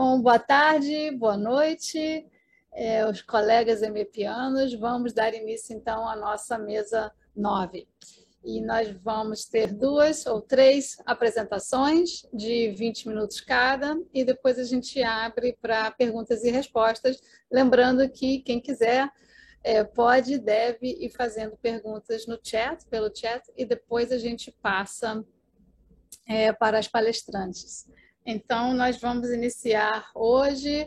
Bom, boa tarde, boa noite, os colegas emepianos. Vamos dar início, então, à nossa mesa 9. E nós vamos ter 2 ou 3 apresentações de 20 minutos cada, e depois a gente abre para perguntas e respostas. Lembrando que quem quiser pode e deve ir fazendo perguntas no chat, pelo chat, e depois a gente passa para as palestrantes. Então, nós vamos iniciar hoje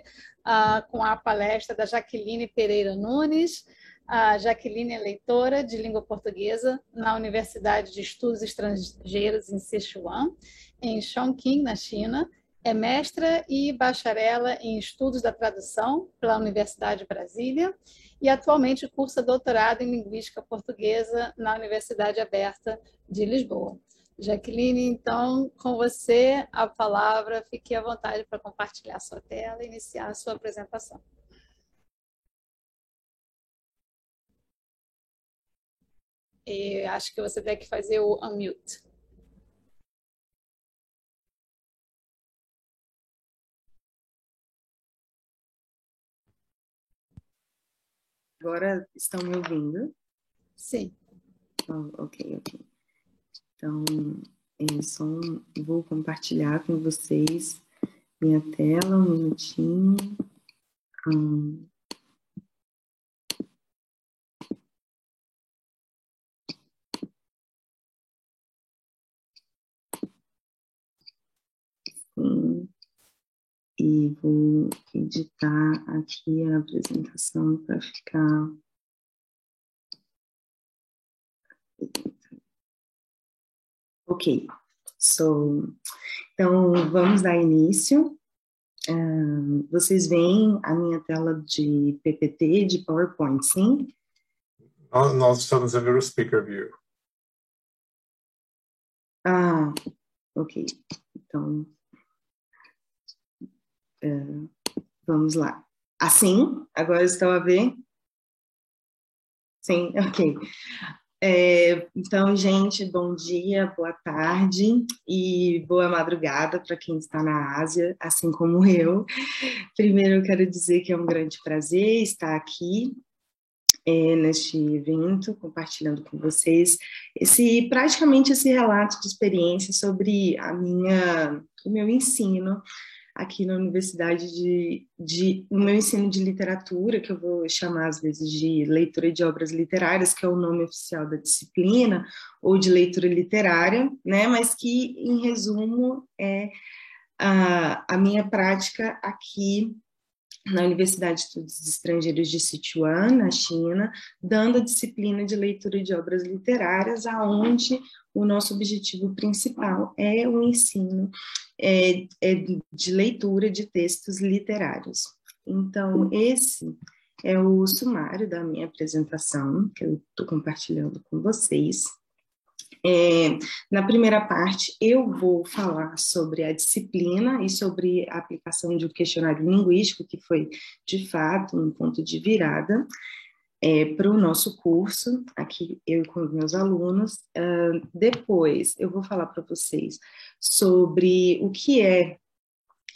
com a palestra da Jaqueline Pereira Nunes. A Jaqueline é leitora de língua portuguesa na Universidade de Estudos Estrangeiros em Sichuan, em Chongqing, na China. É mestra e bacharela em Estudos da Tradução pela Universidade de Brasília e atualmente cursa doutorado em Linguística Portuguesa na Universidade Aberta de Lisboa. Jaqueline, então, com você a palavra, fique à vontade para compartilhar a sua tela e iniciar a sua apresentação. E acho que você tem que fazer o unmute. Agora estão me ouvindo? Sim. Ok. Então, vou compartilhar com vocês minha tela, um minutinho. E vou editar aqui a apresentação para ficar... Ok, então vamos dar início. Vocês veem a minha tela de PPT, de PowerPoint, sim? Nós estamos vendo o Speaker View. Ok. Então, vamos lá. Assim? Agora estão a ver? Sim, ok. Então, gente, bom dia, boa tarde e boa madrugada para quem está na Ásia, assim como eu. Primeiro, eu quero dizer que é um grande prazer estar aqui neste evento, compartilhando com vocês praticamente esse relato de experiência sobre o meu ensino aqui na universidade o meu ensino de literatura, que eu vou chamar às vezes de leitura de obras literárias, que é o nome oficial da disciplina, ou de leitura literária, né, mas que, em resumo, é a minha prática aqui na Universidade de Estudos Estrangeiros de Sichuan, na China, dando a disciplina de leitura de obras literárias, aonde o nosso objetivo principal é o ensino de leitura de textos literários. Então, esse é o sumário da minha apresentação, que eu estou compartilhando com vocês. Na primeira parte, eu vou falar sobre a disciplina e sobre a aplicação de um questionário linguístico, que foi, de fato, um ponto de virada para o nosso curso, aqui eu com os meus alunos. Depois, eu vou falar para vocês sobre o que é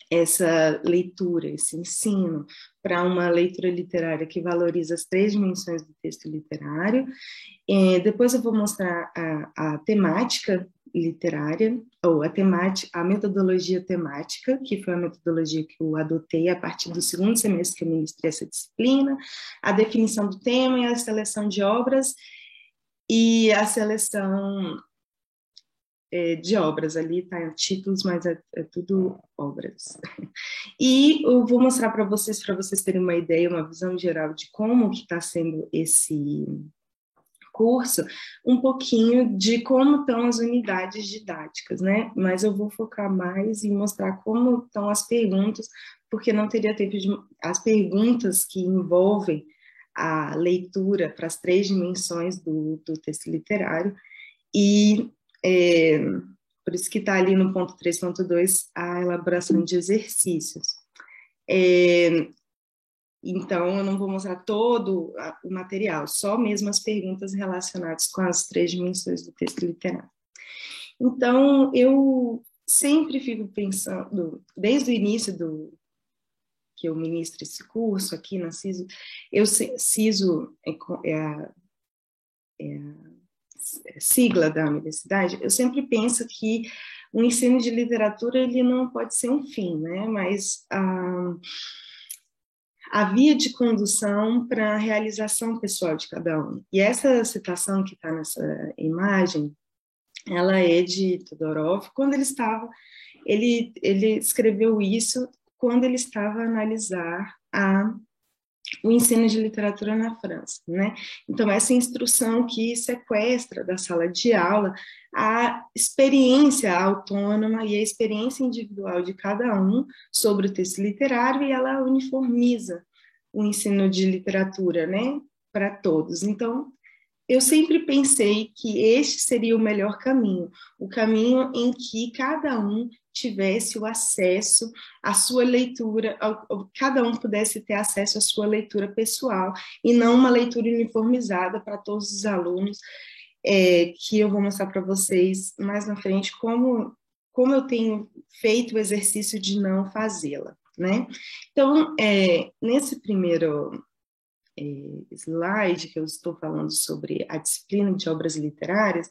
essa leitura, esse ensino para uma leitura literária que valoriza as 3 dimensões do texto literário. Depois eu vou mostrar a temática literária, ou a metodologia temática, que foi a metodologia que eu adotei a partir do 2º semestre que eu ministrei essa disciplina, a definição do tema e a seleção de obras, e a seleção de obras, ali tá títulos, mas é tudo obras. E eu vou mostrar para vocês terem uma ideia, uma visão geral de como que está sendo esse curso, um pouquinho de como estão as unidades didáticas, né? Mas eu vou focar mais em mostrar como estão as perguntas, porque não teria tempo as perguntas que envolvem a leitura para as 3 dimensões do texto literário, e por isso que está ali no ponto 3.2 a elaboração de exercícios. Então, eu não vou mostrar todo o material, só mesmo as perguntas relacionadas com as 3 dimensões do texto literário. Então, eu sempre fico pensando, desde o início que eu ministro esse curso aqui na CISO, CISO é a sigla da universidade, eu sempre penso que o ensino de literatura ele não pode ser um fim, né? Mas a via de condução para a realização pessoal de cada um. E essa citação que está nessa imagem, ela é de Todorov, quando ele escreveu isso quando ele estava a analisar o ensino de literatura na França, né? Então, essa instrução que sequestra da sala de aula a experiência autônoma e a experiência individual de cada um sobre o texto literário, e ela uniformiza o ensino de literatura, né, para todos. Então, eu sempre pensei que este seria o melhor caminho, o caminho em que cada um tivesse o acesso à sua leitura, cada um pudesse ter acesso à sua leitura pessoal, e não uma leitura uniformizada para todos os alunos, que eu vou mostrar para vocês mais na frente como eu tenho feito o exercício de não fazê-la, né? Então, nesse primeiro slide que eu estou falando sobre a disciplina de obras literárias,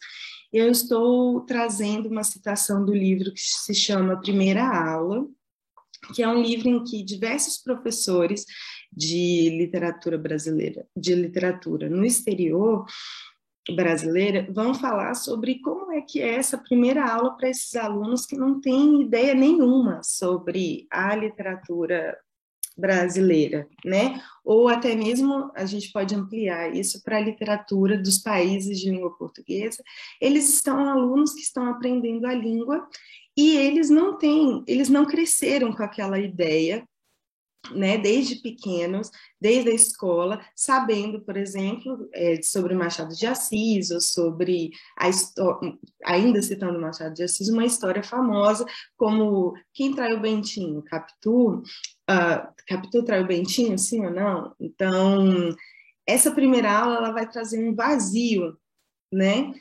eu estou trazendo uma citação do livro que se chama Primeira Aula, que é um livro em que diversos professores de literatura brasileira, de literatura no exterior brasileira, vão falar sobre como é que é essa primeira aula para esses alunos que não têm ideia nenhuma sobre a literatura brasileira, né? Ou até mesmo a gente pode ampliar isso para a literatura dos países de língua portuguesa. Eles são alunos que estão aprendendo a língua e eles não cresceram com aquela ideia, né, desde pequenos, desde a escola, sabendo, por exemplo, sobre Machado de Assis, ou sobre ainda citando Machado de Assis, uma história famosa como Quem Traiu Bentinho? Capitu? Capitu traiu Bentinho, sim ou não? Então, essa primeira aula ela vai trazer um vazio, né?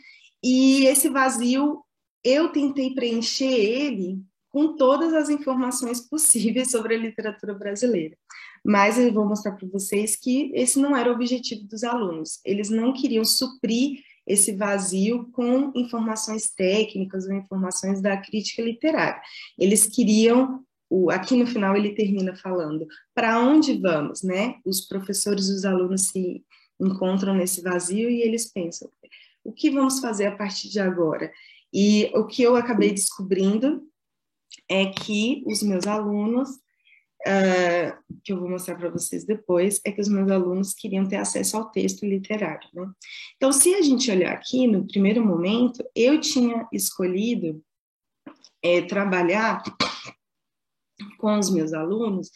E esse vazio, eu tentei preencher ele com todas as informações possíveis sobre a literatura brasileira. Mas eu vou mostrar para vocês que esse não era o objetivo dos alunos. Eles não queriam suprir esse vazio com informações técnicas ou informações da crítica literária. Eles queriam, aqui no final ele termina falando, para onde vamos, né? Os professores e os alunos se encontram nesse vazio e eles pensam, o que vamos fazer a partir de agora? E o que eu acabei descobrindo é que os meus alunos, que eu vou mostrar para vocês depois, é que os meus alunos queriam ter acesso ao texto literário, né? Então, se a gente olhar aqui, no primeiro momento, eu tinha escolhido trabalhar com os meus alunos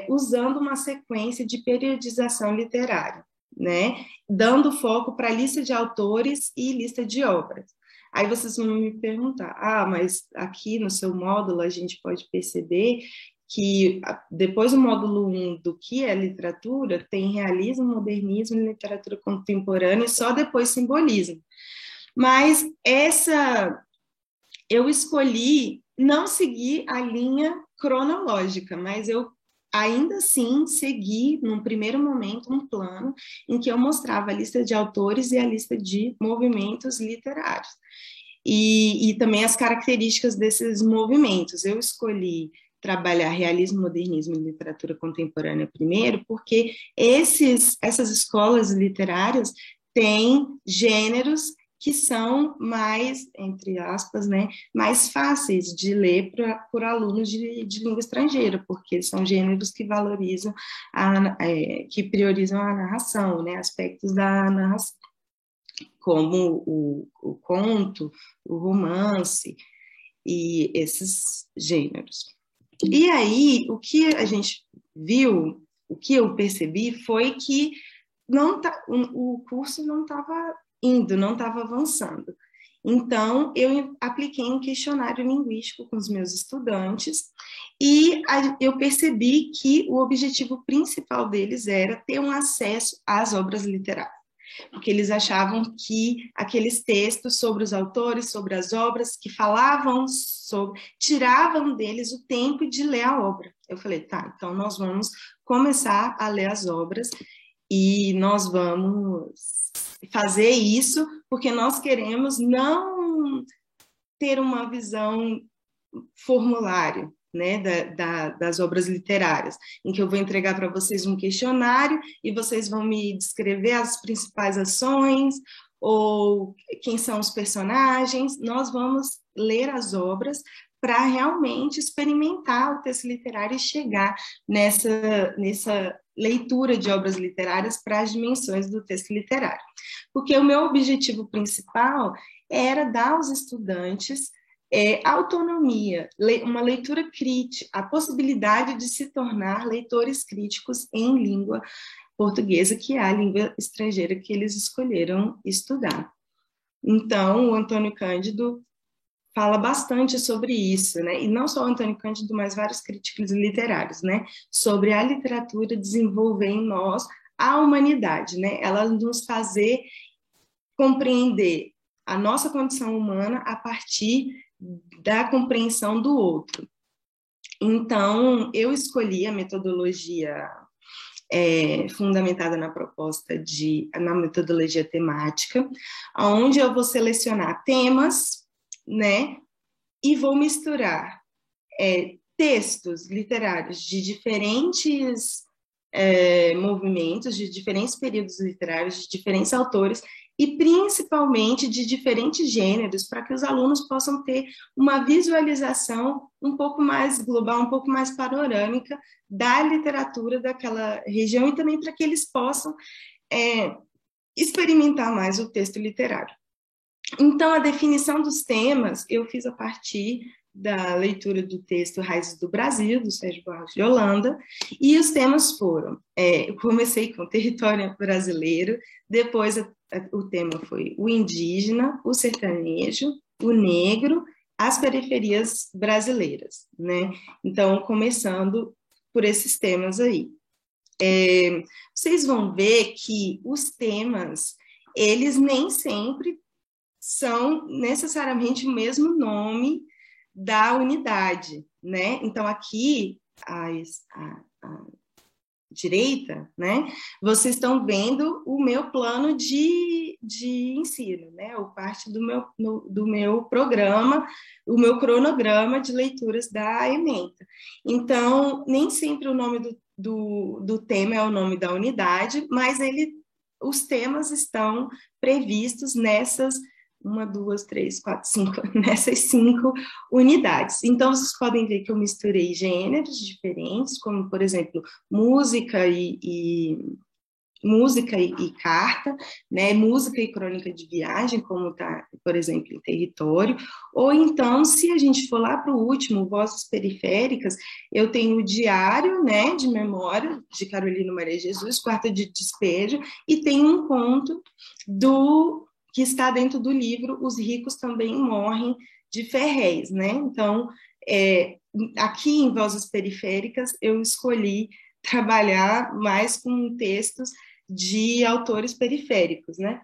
usando uma sequência de periodização literária, né? Dando foco para lista de autores e lista de obras. Aí vocês vão me perguntar, mas aqui no seu módulo a gente pode perceber que depois do módulo 1 do que é literatura, tem realismo, modernismo e literatura contemporânea, e só depois simbolismo. Mas eu escolhi não seguir a linha cronológica, mas eu ainda assim segui, num primeiro momento, um plano em que eu mostrava a lista de autores e a lista de movimentos literários. E também as características desses movimentos. Eu escolhi trabalhar realismo, modernismo e literatura contemporânea primeiro, porque essas escolas literárias têm gêneros que são mais, entre aspas, né, mais fáceis de ler por alunos de língua estrangeira, porque são gêneros que valorizam, que priorizam a narração, né, aspectos da narração, como o conto, o romance e esses gêneros. E aí, o que a gente viu, o que eu percebi foi que o curso não estava não estava avançando. Então, eu apliquei um questionário linguístico com os meus estudantes e eu percebi que o objetivo principal deles era ter um acesso às obras literárias. porque eles achavam que aqueles textos sobre os autores, sobre as obras, que falavam sobre, tiravam deles o tempo de ler a obra. Eu falei, tá, então nós vamos começar a ler as obras e nós vamos fazer isso porque nós queremos não ter uma visão formulário, né, das obras literárias, em que eu vou entregar para vocês um questionário e vocês vão me descrever as principais ações ou quem são os personagens. Nós vamos ler as obras para realmente experimentar o texto literário e chegar nessa leitura de obras literárias para as dimensões do texto literário. Porque o meu objetivo principal era dar aos estudantes autonomia, uma leitura crítica, a possibilidade de se tornar leitores críticos em língua portuguesa, que é a língua estrangeira que eles escolheram estudar. Então, o Antônio Cândido fala bastante sobre isso, né? E não só o Antônio Cândido, mas vários críticos literários, né? Sobre a literatura desenvolver em nós a humanidade, né? Ela nos fazer compreender a nossa condição humana a partir da compreensão do outro. Então, eu escolhi a metodologia fundamentada na na metodologia temática, onde eu vou selecionar temas, né, e vou misturar textos literários de diferentes movimentos, de diferentes períodos literários, de diferentes autores, e principalmente de diferentes gêneros, para que os alunos possam ter uma visualização um pouco mais global, um pouco mais panorâmica da literatura daquela região e também para que eles possam experimentar mais o texto literário. Então, a definição dos temas eu fiz a partir da leitura do texto Raízes do Brasil, do Sérgio Barros de Holanda, e os temas foram, eu comecei com o território brasileiro, depois o tema foi o indígena, o sertanejo, o negro, as periferias brasileiras, né? Então, começando por esses temas aí. Vocês vão ver que os temas, eles nem sempre são necessariamente o mesmo nome da unidade, né? Então, aqui, à direita, né? Vocês estão vendo o meu plano de ensino, né? Ou parte do meu programa, o meu cronograma de leituras da Ementa. Então, nem sempre o nome do tema é o nome da unidade, mas os temas estão previstos nessas 1, 2, 3, 4, 5, nessas 5 unidades. Então, vocês podem ver que eu misturei gêneros diferentes, como, por exemplo, música e carta, né? Música e crônica de viagem, como está, por exemplo, em território. Ou então, se a gente for lá para o último, Vozes Periféricas, eu tenho o Diário, né, de Memória, de Carolina Maria Jesus, Quarta de Despejo, e tem um conto que está dentro do livro Os Ricos Também Morrem, de Ferrez, né? Então, aqui em Vozes Periféricas, eu escolhi trabalhar mais com textos de autores periféricos, né?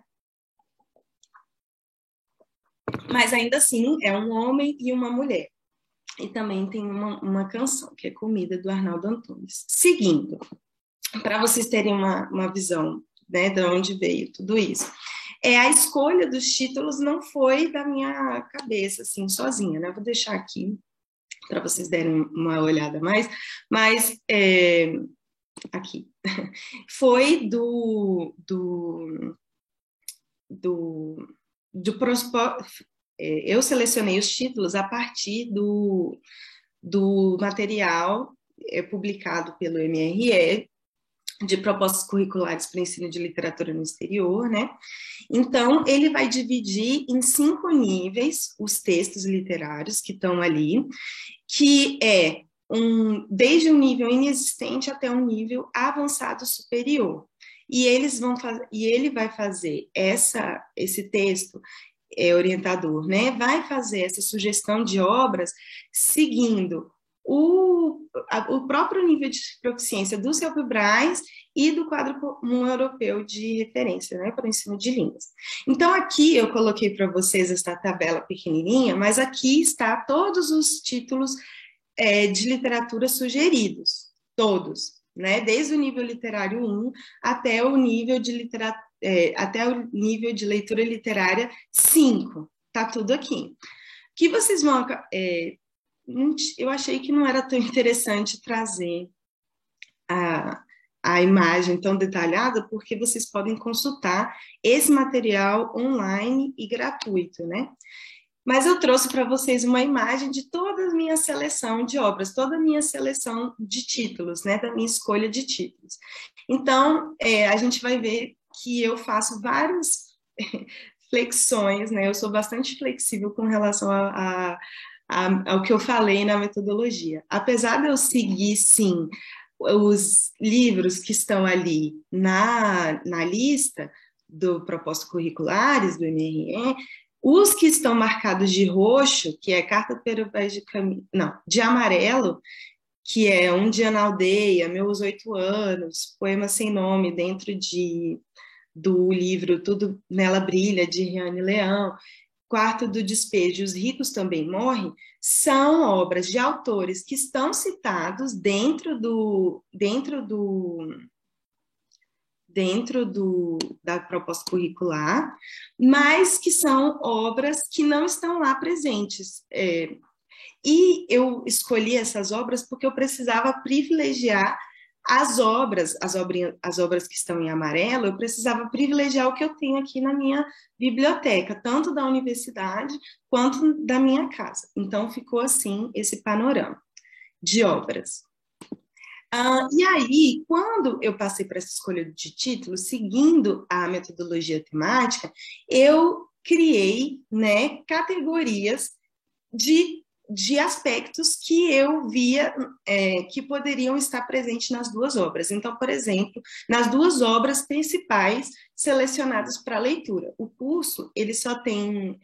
Mas ainda assim, é um homem e uma mulher. E também tem uma canção, que é Comida, do Arnaldo Antunes. Seguindo, para vocês terem uma visão, né, de onde veio tudo isso. A escolha dos títulos não foi da minha cabeça, assim, sozinha, né? Vou deixar aqui para vocês derem uma olhada mais, mas aqui foi eu selecionei os títulos a partir do material publicado pelo MRE, de propostas curriculares para ensino de literatura no exterior, né? Então, ele vai dividir em 5 níveis os textos literários que estão ali, que desde um nível inexistente até um nível avançado superior. E ele vai fazer esse texto orientador, né? Vai fazer essa sugestão de obras seguindo o próprio nível de proficiência do Self-Braz e do Quadro Comum Europeu de Referência, né, para o ensino de línguas. Então, aqui eu coloquei para vocês esta tabela pequenininha, mas aqui está todos os títulos de literatura sugeridos, todos, né, desde o nível literário 1 até o nível de até o nível de leitura literária 5, tá tudo aqui. Que vocês vão... eu achei que não era tão interessante trazer a imagem tão detalhada, porque vocês podem consultar esse material online e gratuito, né? Mas eu trouxe para vocês uma imagem de toda a minha seleção de obras, toda a minha seleção de títulos, né? Da minha escolha de títulos. Então, a gente vai ver que eu faço várias flexões, né? Eu sou bastante flexível com relação ao que eu falei na metodologia. Apesar de eu seguir, sim, os livros que estão ali na lista do Propostas Curriculares, do MRE, os que estão marcados de roxo, que é Carta Peruvés de Caminho, não, de amarelo, que é Um Dia na Aldeia, Meus 8 Anos, Poema Sem Nome, dentro do livro Tudo Nela Brilha, de Riane Leão, Quarto do Despejo, Os Ricos Também Morrem, são obras de autores que estão citados dentro da proposta curricular, mas que são obras que não estão lá presentes. E eu escolhi essas obras porque eu precisava privilegiar as obras que estão em amarelo, eu precisava privilegiar o que eu tenho aqui na minha biblioteca, tanto da universidade quanto da minha casa. Então, ficou assim esse panorama de obras. E aí, quando eu passei para essa escolha de título, seguindo a metodologia temática, eu criei, né, categorias de aspectos que eu via que poderiam estar presentes nas duas obras. Então, por exemplo, nas duas obras principais selecionadas para leitura. O curso, ele só tem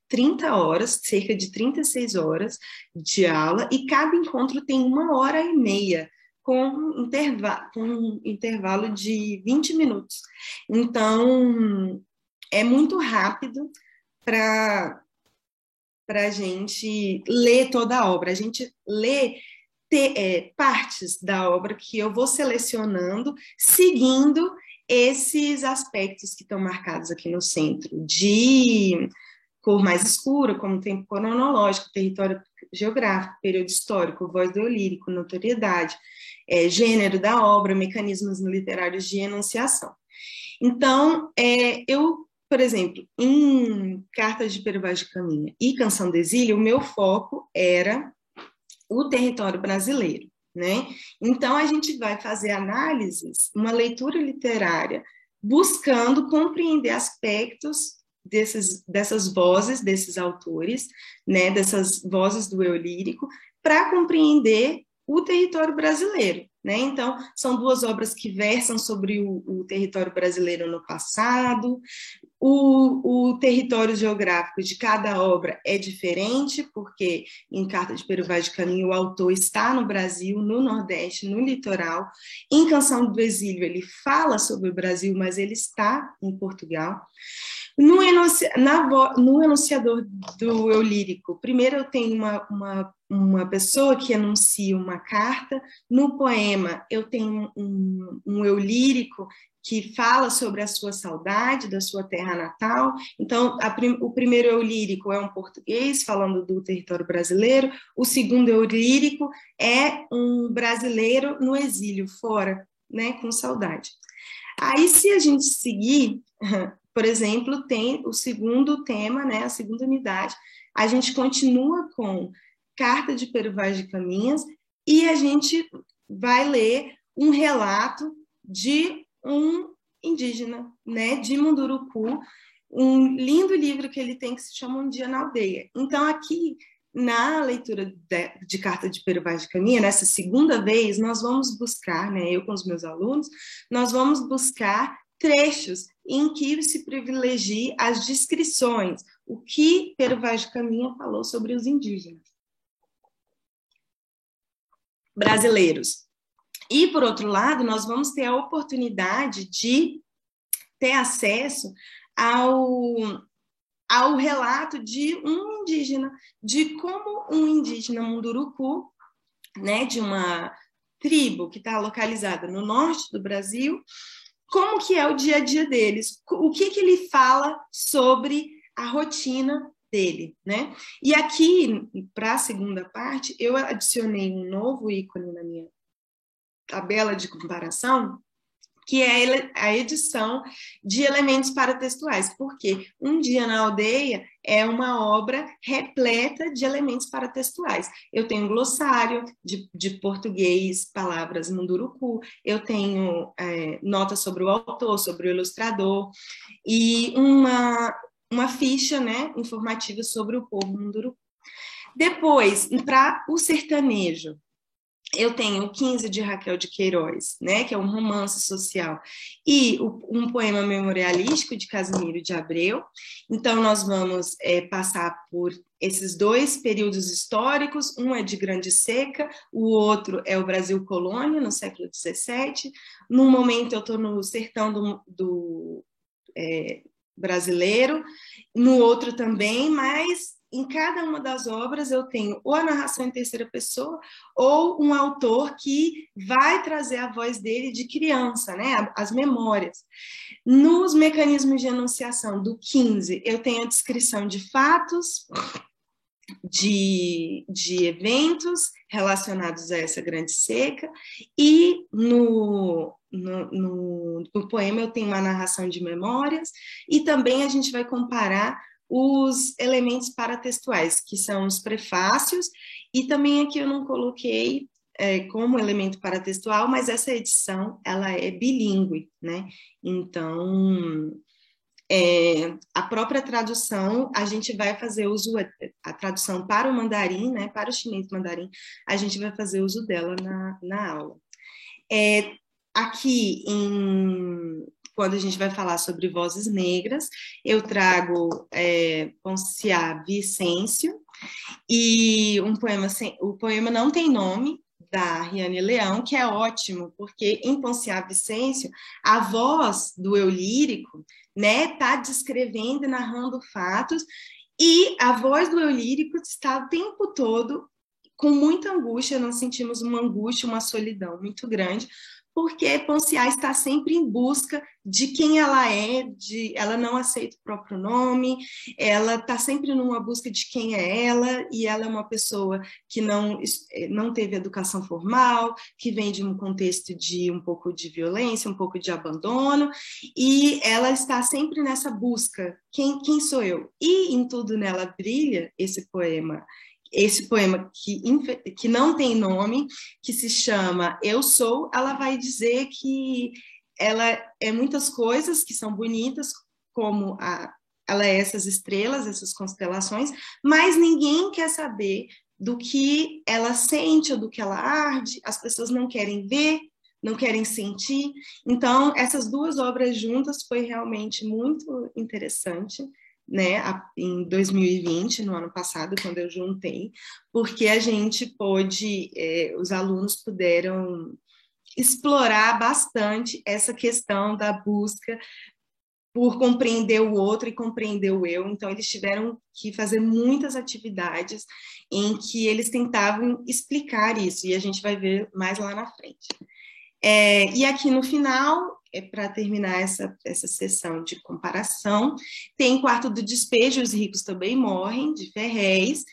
30 horas, cerca de 36 horas de aula, e cada encontro tem 1h30, com um intervalo de 20 minutos. Então, é muito rápido para a gente ler toda a obra. A gente lê partes da obra que eu vou selecionando, seguindo esses aspectos que estão marcados aqui no centro, de cor mais escura, como tempo cronológico, território geográfico, período histórico, voz do eu lírico, notoriedade, gênero da obra, mecanismos literários de enunciação. Então, por exemplo, em Carta de Peruvaz de Caminha e Canção do Exílio, o meu foco era o território brasileiro, né? Então, a gente vai fazer análises, uma leitura literária, buscando compreender aspectos dessas vozes, desses autores, né? Dessas vozes do eu lírico, para compreender o território brasileiro, né? Então, são duas obras que versam sobre o território brasileiro no passado. O território geográfico de cada obra é diferente, porque em Carta de Peruvaz de Caminho o autor está no Brasil, no Nordeste, no litoral. Em Canção do Exílio ele fala sobre o Brasil, mas ele está em Portugal. No enunciador do eu lírico, primeiro eu tenho uma pessoa que enuncia uma carta. No poema eu tenho um eu lírico que fala sobre a sua saudade da sua terra natal. Então, o primeiro eu lírico é um português falando do território brasileiro, o segundo eu lírico é um brasileiro no exílio, fora, né, com saudade. Aí, se a gente seguir, por exemplo, tem o segundo tema, né, a segunda unidade, a gente continua com Carta de Peruvaz de Caminhas e a gente vai ler um relato de um indígena, né, de Munduruku, um lindo livro que ele tem que se chama Um Dia na Aldeia. Então, aqui, na leitura de Carta de Peruvaz de Caminha, nessa segunda vez, nós vamos buscar, né, eu com os meus alunos, nós vamos buscar trechos em que se privilegie as descrições, o que Peruvaz de Caminha falou sobre os indígenas. brasileiros. E, por outro lado, nós vamos ter a oportunidade de ter acesso ao relato de um indígena, de como um indígena Munduruku, né, de uma tribo que está localizada no norte do Brasil, como que é o dia a dia deles, o que ele fala sobre a rotina dele, né? E aqui, para a segunda parte, eu adicionei um novo ícone na minha tabela de comparação, que é a edição de elementos paratextuais, porque Um Dia na Aldeia é uma obra repleta de elementos paratextuais. Eu tenho um glossário de português, palavras Munduruku, eu tenho notas sobre o autor, sobre o ilustrador, e uma ficha, né, informativa sobre o povo Munduruku. Depois, para o sertanejo, eu tenho o 15 de Raquel de Queiroz, né, que é um romance social, e um poema memorialístico de Casimiro de Abreu. Então, nós vamos passar por esses dois períodos históricos, um é de Grande Seca, o outro é o Brasil Colônia, no século XVII. No momento, eu estou no sertão do brasileiro, no outro também, mas em cada uma das obras eu tenho ou a narração em terceira pessoa ou um autor que vai trazer a voz dele de criança, né? As memórias. Nos mecanismos de enunciação do 15, eu tenho a descrição de fatos, de eventos relacionados a essa grande seca, e no poema eu tenho uma narração de memórias, e também a gente vai comparar os elementos paratextuais, que são os prefácios, e também aqui eu não coloquei como elemento paratextual, mas essa edição ela é bilíngue, né? Então, a própria tradução, a gente vai fazer uso, a tradução para o mandarim, né, para o chinês mandarim, a gente vai fazer uso dela na aula. Aqui, quando a gente vai falar sobre vozes negras, eu trago Ponciá Vicêncio, e o poema não tem nome, da Riane Leão, que é ótimo, porque em Ponciá Vicêncio, a voz do eu lírico, né, está descrevendo e narrando fatos, e a voz do eu lírico está o tempo todo com muita angústia, nós sentimos uma angústia, uma solidão muito grande, porque Ponciá está sempre em busca de quem ela é, ela não aceita o próprio nome, ela está sempre numa busca de quem é ela, e ela é uma pessoa que não teve educação formal, que vem de um contexto de um pouco de violência, um pouco de abandono, e ela está sempre nessa busca, quem sou eu? E em tudo nela brilha esse poema que não tem nome, que se chama Eu Sou, ela vai dizer que ela é muitas coisas que são bonitas, como ela é essas estrelas, essas constelações, mas ninguém quer saber do que ela sente ou do que ela arde, as pessoas não querem ver, não querem sentir. Então, essas duas obras juntas foi realmente muito interessante, né, em 2020, no ano passado, quando eu juntei, porque a gente pôde, os alunos puderam explorar bastante essa questão da busca por compreender o outro e compreender o eu. Então, eles tiveram que fazer muitas atividades em que eles tentavam explicar isso, e a gente vai ver mais lá na frente. E aqui no final, para terminar essa sessão de comparação, tem Quarto do Despejo, Os Ricos Também Morrem, de Ferrez.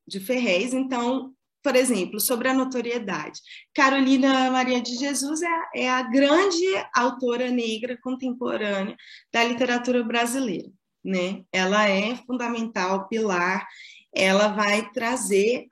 De Ferrez, então, por exemplo, sobre a notoriedade. Carolina Maria de Jesus é a grande autora negra contemporânea da literatura brasileira, né? Ela é fundamental, pilar, ela vai trazer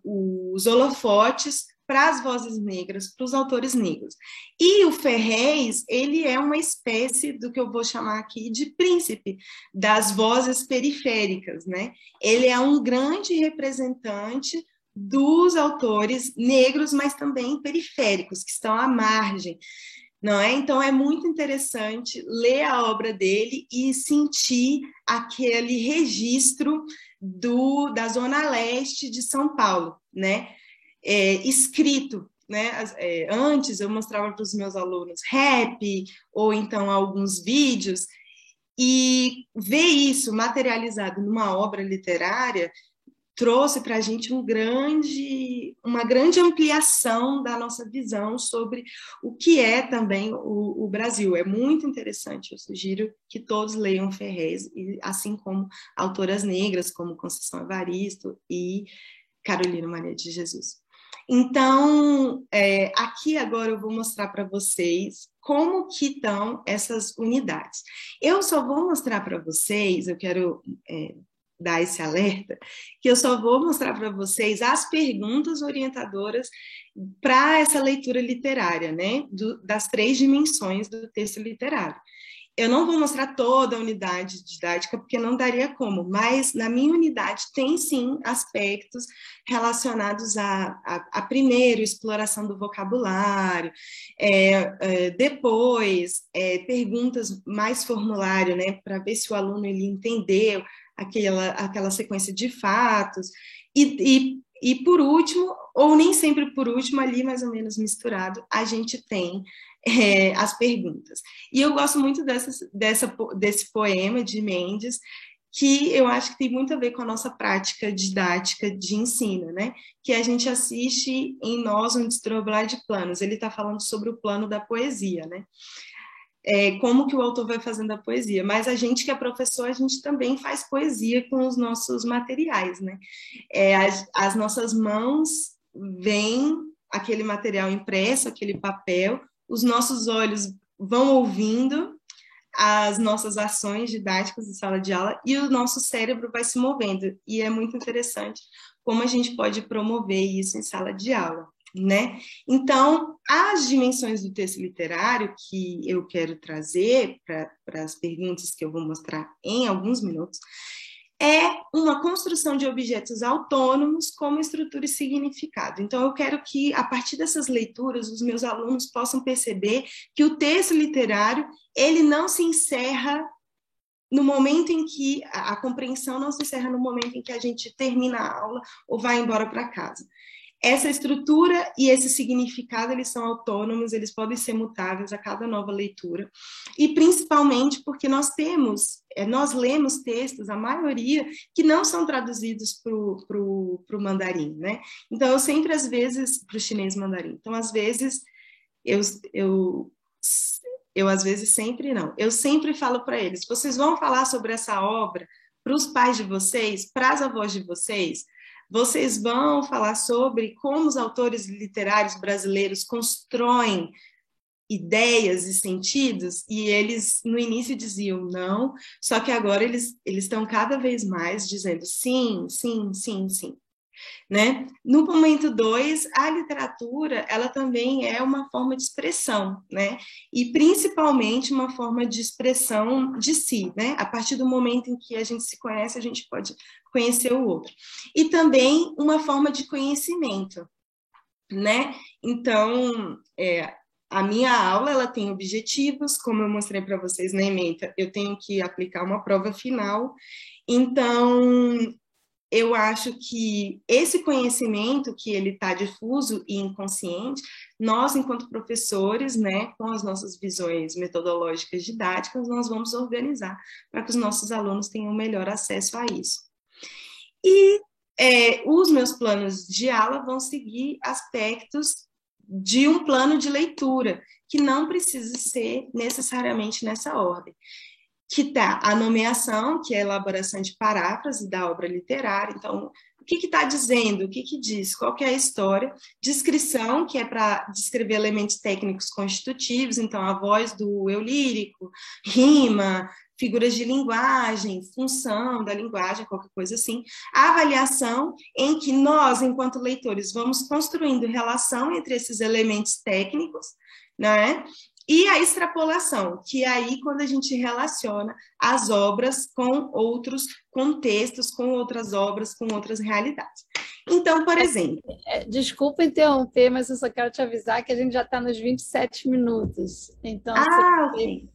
os holofotes para as vozes negras, para os autores negros. E o Ferrez, ele é uma espécie do que eu vou chamar aqui de príncipe das vozes periféricas, né? Ele é um grande representante dos autores negros, mas também periféricos, que estão à margem, não é? Então, é muito interessante ler a obra dele e sentir aquele registro da Zona Leste de São Paulo, né? Escrito, né? Antes eu mostrava para os meus alunos rap, ou então alguns vídeos, e ver isso materializado numa obra literária trouxe para a gente uma grande ampliação da nossa visão sobre o que é também o Brasil. É muito interessante, eu sugiro que todos leiam Ferrez, assim como autoras negras, como Conceição Evaristo e Carolina Maria de Jesus. Então, aqui agora eu vou mostrar para vocês como que estão essas unidades. Eu só vou mostrar para vocês, eu quero dar esse alerta, que eu só vou mostrar para vocês as perguntas orientadoras para essa leitura literária, né? Das 3 dimensões do texto literário. Eu não vou mostrar toda a unidade didática, porque não daria como, mas na minha unidade tem sim aspectos relacionados a primeiro, exploração do vocabulário, depois, perguntas mais formulário, né, para ver se o aluno ele entendeu aquela sequência de fatos, e por último, ou nem sempre por último, ali mais ou menos misturado, a gente tem as perguntas. E eu gosto muito desse poema de Mendes, que eu acho que tem muito a ver com a nossa prática didática de ensino, né? Que a gente assiste em Nós, um Desdobrar de Planos. Ele está falando sobre o plano da poesia, né? Como que o autor vai fazendo a poesia, mas a gente que é professor, a gente também faz poesia com os nossos materiais, né? As nossas mãos veem aquele material impresso, aquele papel, os nossos olhos vão ouvindo as nossas ações didáticas de sala de aula e o nosso cérebro vai se movendo, e é muito interessante como a gente pode promover isso em sala de aula, né? Então, as dimensões do texto literário que eu quero trazer para as perguntas que eu vou mostrar em alguns minutos é uma construção de objetos autônomos como estrutura e significado. Então, eu quero que, a partir dessas leituras, os meus alunos possam perceber que o texto literário, ele não se encerra no momento em que, a compreensão não se encerra no momento em que a gente termina a aula ou vai embora para casa. Essa estrutura e esse significado, eles são autônomos, eles podem ser mutáveis a cada nova leitura, e principalmente porque nós lemos textos, a maioria, que não são traduzidos para o mandarim, né? Então, eu sempre, às vezes, para o chinês mandarim, então, às vezes, eu às vezes sempre não, eu sempre falo para eles, vocês vão falar sobre essa obra para os pais de vocês, para as avós de vocês vão falar sobre como os autores literários brasileiros constroem ideias e sentidos, e eles no início diziam não, só que agora eles estão cada vez mais dizendo sim, sim, sim, sim. Né? No momento 2, a literatura, ela também é uma forma de expressão, né? E principalmente uma forma de expressão de si, né? A partir do momento em que a gente se conhece, a gente pode conhecer o outro. E também uma forma de conhecimento, né? Então, a minha aula, ela tem objetivos, como eu mostrei para vocês na ementa, eu tenho que aplicar uma prova final, então eu acho que esse conhecimento que ele está difuso e inconsciente, nós, enquanto professores, né, com as nossas visões metodológicas didáticas, nós vamos organizar para que os nossos alunos tenham melhor acesso a isso. E os meus planos de aula vão seguir aspectos de um plano de leitura, que não precisa ser necessariamente nessa ordem. Que está a nomeação, que é a elaboração de paráfrase da obra literária. Então, o que está dizendo, o que diz, qual que é a história, descrição, que é para descrever elementos técnicos constitutivos, então a voz do eu lírico, rima, figuras de linguagem, função da linguagem, qualquer coisa assim. A avaliação, em que nós, enquanto leitores, vamos construindo relação entre esses elementos técnicos, né? E a extrapolação, que é aí quando a gente relaciona as obras com outros contextos, com outras obras, com outras realidades. Então, por exemplo... Desculpa interromper, mas eu só quero te avisar que a gente já está nos 27 minutos. Então, ok.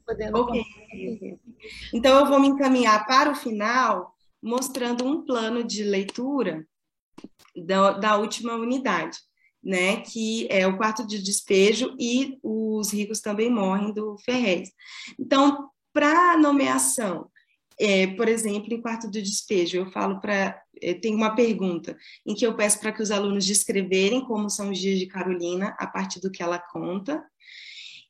Então, eu vou me encaminhar para o final, mostrando um plano de leitura da última unidade, né, que é o Quarto de Despejo e Os Ricos Também Morrem, do Ferrez. Então, para nomeação, por exemplo, em Quarto de Despejo, eu falo tem uma pergunta em que eu peço para que os alunos descreverem como são os dias de Carolina a partir do que ela conta.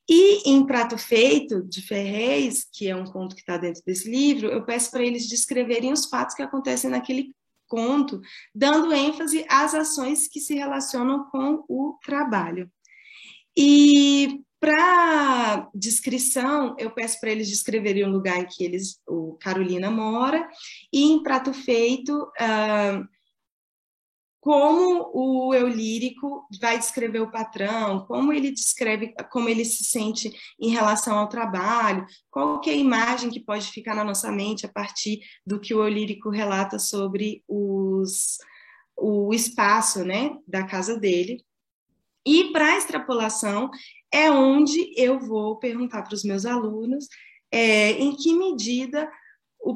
E em Prato Feito, de Ferrez, que é um conto que está dentro desse livro, eu peço para eles descreverem os fatos que acontecem naquele conto, dando ênfase às ações que se relacionam com o trabalho. E para descrição, eu peço para eles descreverem o lugar em que o Carolina mora, e em Prato Feito, como o eu lírico vai descrever o patrão, como ele descreve como ele se sente em relação ao trabalho, qual que é a imagem que pode ficar na nossa mente a partir do que o eu lírico relata sobre o espaço, né, da casa dele. E para a extrapolação é onde eu vou perguntar para os meus alunos em que medida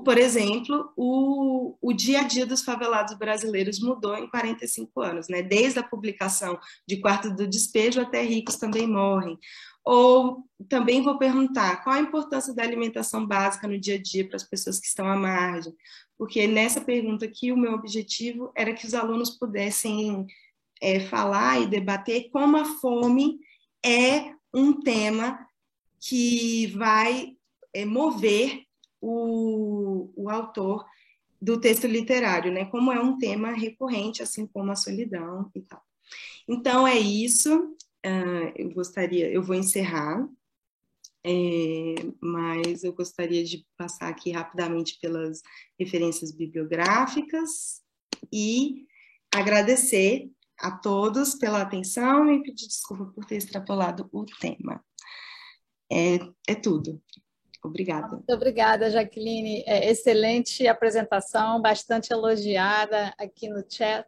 por exemplo, o dia a dia dos favelados brasileiros mudou em 45 anos, né? Desde a publicação de Quarto do Despejo até Ricos Também Morrem. Ou também vou perguntar qual a importância da alimentação básica no dia a dia para as pessoas que estão à margem, porque nessa pergunta aqui o meu objetivo era que os alunos pudessem falar e debater como a fome é um tema que vai mover o autor do texto literário, né? Como é um tema recorrente, assim como a solidão e tal. Então, é isso. Eu vou encerrar, mas eu gostaria de passar aqui rapidamente pelas referências bibliográficas e agradecer a todos pela atenção e pedir desculpa por ter extrapolado o tema. É tudo. Obrigada. Muito obrigada, Jaqueline. Excelente apresentação, bastante elogiada aqui no chat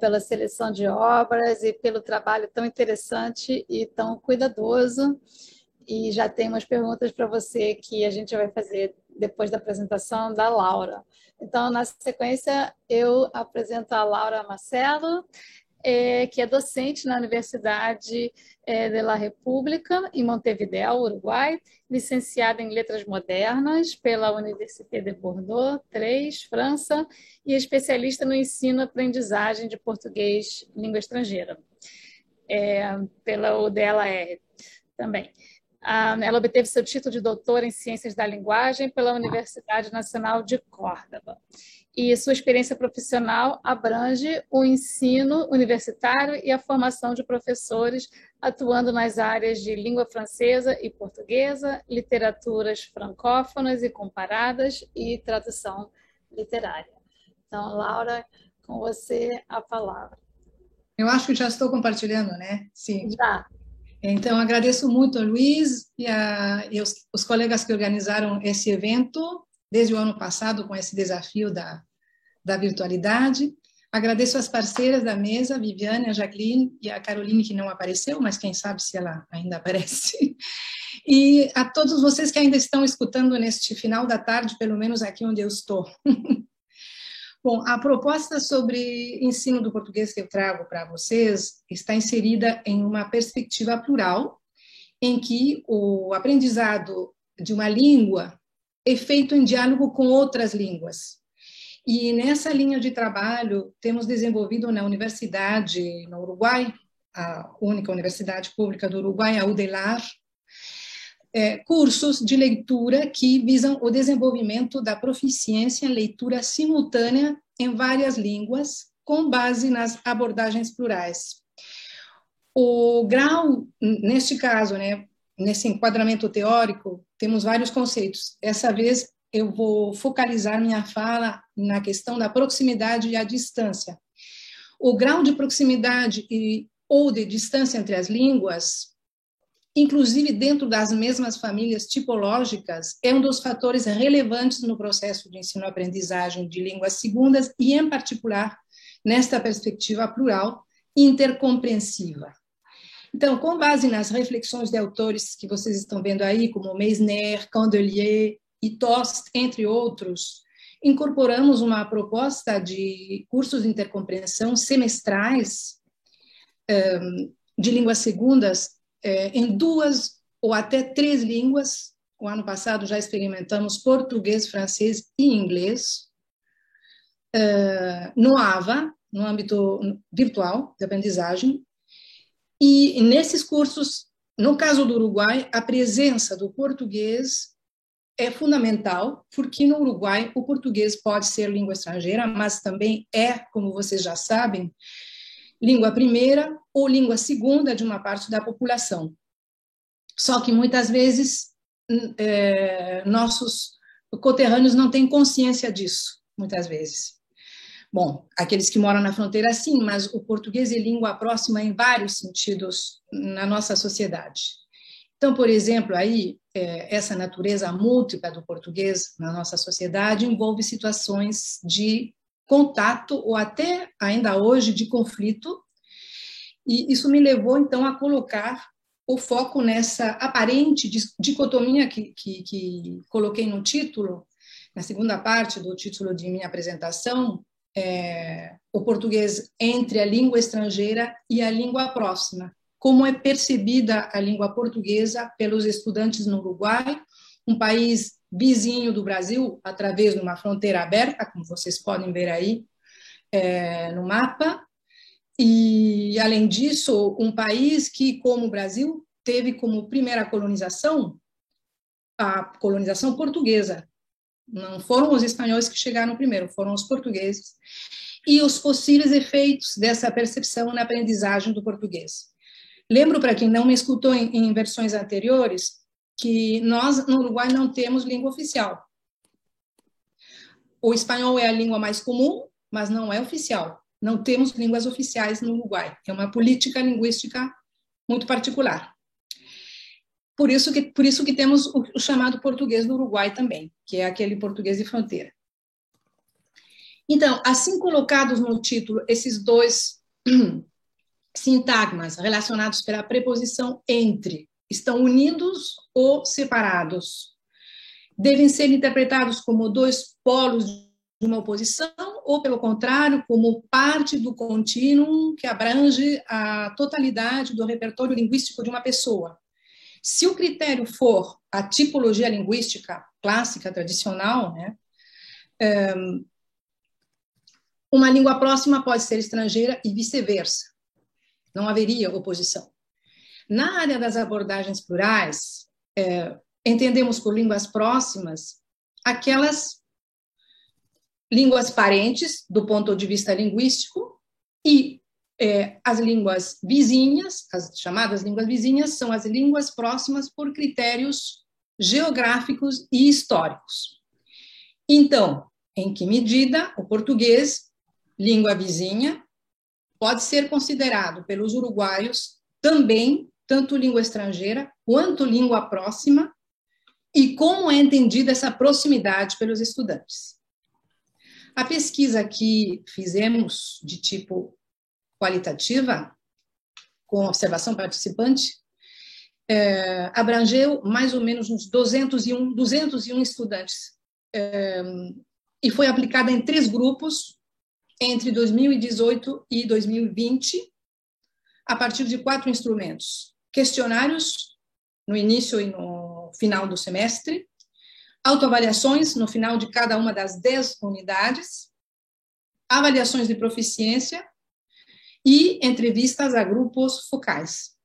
pela seleção de obras e pelo trabalho tão interessante e tão cuidadoso. E já tem umas perguntas para você que a gente vai fazer depois da apresentação da Laura. Então, na sequência, eu apresento a Laura Marcelo, que é docente na Universidade de la República, em Montevideo, Uruguai, licenciada em Letras Modernas pela Université de Bordeaux, 3, França, e especialista no ensino e aprendizagem de português língua estrangeira, pela UDLR também. Ela obteve seu título de doutora em Ciências da Linguagem pela Universidade Nacional de Córdoba. E sua experiência profissional abrange o ensino universitário e a formação de professores, atuando nas áreas de língua francesa e portuguesa, literaturas francófonas e comparadas e tradução literária. Então, Laura, com você a palavra. Eu acho que já estou compartilhando, né? Sim. Já. Então, agradeço muito ao Luiz e os colegas que organizaram esse evento desde o ano passado com esse desafio da virtualidade. Agradeço as parceiras da mesa, a Viviane, a Jacqueline e a Caroline, que não apareceu, mas quem sabe se ela ainda aparece. E a todos vocês que ainda estão escutando neste final da tarde, pelo menos aqui onde eu estou. Bom, a proposta sobre ensino do português que eu trago para vocês está inserida em uma perspectiva plural, em que o aprendizado de uma língua é feito em diálogo com outras línguas. E nessa linha de trabalho, temos desenvolvido na universidade, no Uruguai, a única universidade pública do Uruguai, a UDELAR, cursos de leitura que visam o desenvolvimento da proficiência em leitura simultânea em várias línguas, com base nas abordagens plurais. O grau, neste caso, né, nesse enquadramento teórico, temos vários conceitos. Dessa vez, eu vou focalizar minha fala na questão da proximidade e a distância. O grau de proximidade ou de distância entre as línguas, inclusive dentro das mesmas famílias tipológicas, é um dos fatores relevantes no processo de ensino-aprendizagem de línguas segundas e, em particular, nesta perspectiva plural intercompreensiva. Então, com base nas reflexões de autores que vocês estão vendo aí, como Meissner, Candelier e Tost, entre outros, incorporamos uma proposta de cursos de intercompreensão semestrais de línguas segundas em 2 ou até 3 línguas. O ano passado já experimentamos português, francês e inglês no AVA, no âmbito virtual de aprendizagem. E nesses cursos, no caso do Uruguai, a presença do português é fundamental, porque no Uruguai o português pode ser língua estrangeira, mas também é, como vocês já sabem, língua primeira ou língua segunda de uma parte da população. Só que muitas vezes nossos conterrâneos não têm consciência disso, muitas vezes. Bom, aqueles que moram na fronteira, sim, mas o português é língua próxima em vários sentidos na nossa sociedade. Então, por exemplo, aí, essa natureza múltipla do português na nossa sociedade envolve situações de contato ou até, ainda hoje, de conflito. E isso me levou, então, a colocar o foco nessa aparente dicotomia que coloquei no título, na segunda parte do título de minha apresentação, o português entre a língua estrangeira e a língua próxima. Como é percebida a língua portuguesa pelos estudantes no Uruguai, um país vizinho do Brasil, através de uma fronteira aberta, como vocês podem ver aí no mapa. E, além disso, um país que, como o Brasil, teve como primeira colonização a colonização portuguesa. Não foram os espanhóis que chegaram primeiro, foram os portugueses. E os possíveis efeitos dessa percepção na aprendizagem do português. Lembro, para quem não me escutou em versões anteriores, que nós, no Uruguai, não temos língua oficial. O espanhol é a língua mais comum, mas não é oficial. Não temos línguas oficiais no Uruguai. É uma política linguística muito particular. Por isso que temos o chamado português do Uruguai também, que é aquele português de fronteira. Então, assim colocados no título, esses dois sintagmas relacionados pela preposição entre estão unidos ou separados. Devem ser interpretados como 2 polos de uma oposição ou, pelo contrário, como parte do contínuo que abrange a totalidade do repertório linguístico de uma pessoa. Se o critério for a tipologia linguística clássica, tradicional, né, uma língua próxima pode ser estrangeira e vice-versa. Não haveria oposição. Na área das abordagens plurais, entendemos por línguas próximas aquelas línguas parentes, do ponto de vista linguístico, e as línguas vizinhas, as chamadas línguas vizinhas, são as línguas próximas por critérios geográficos e históricos. Então, em que medida o português, língua vizinha, pode ser considerado pelos uruguaios também tanto língua estrangeira quanto língua próxima, e como é entendida essa proximidade pelos estudantes. A pesquisa que fizemos de tipo qualitativa, com observação participante, abrangeu mais ou menos uns 201 estudantes, e foi aplicada em 3 grupos entre 2018 e 2020, a partir de 4 instrumentos: questionários no início e no final do semestre, autoavaliações no final de cada uma das 10 unidades, avaliações de proficiência e entrevistas a grupos focais.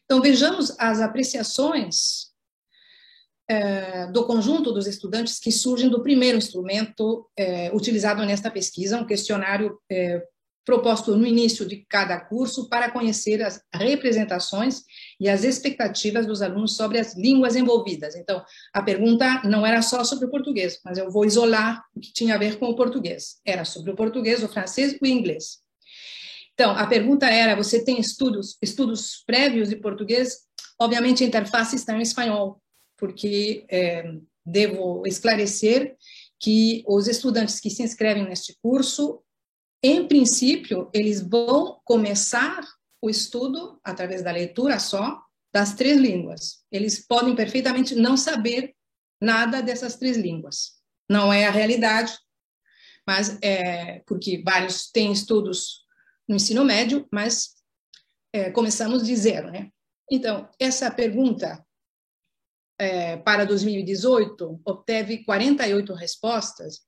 Então, vejamos as apreciações do conjunto dos estudantes que surgem do primeiro instrumento utilizado nesta pesquisa, um questionário proposto no início de cada curso para conhecer as representações e as expectativas dos alunos sobre as línguas envolvidas. Então, a pergunta não era só sobre o português, mas eu vou isolar o que tinha a ver com o português. Era sobre o português, o francês e o inglês. Então, a pergunta era: você tem estudos prévios de português? Obviamente, a interface está em espanhol, porque devo esclarecer que os estudantes que se inscrevem neste curso, em princípio, eles vão começar o estudo, através da leitura só, das 3 línguas. Eles podem perfeitamente não saber nada dessas 3 línguas. Não é a realidade, mas porque vários têm estudos no ensino médio, mas começamos de zero, né? Então, essa pergunta para 2018 obteve 48 respostas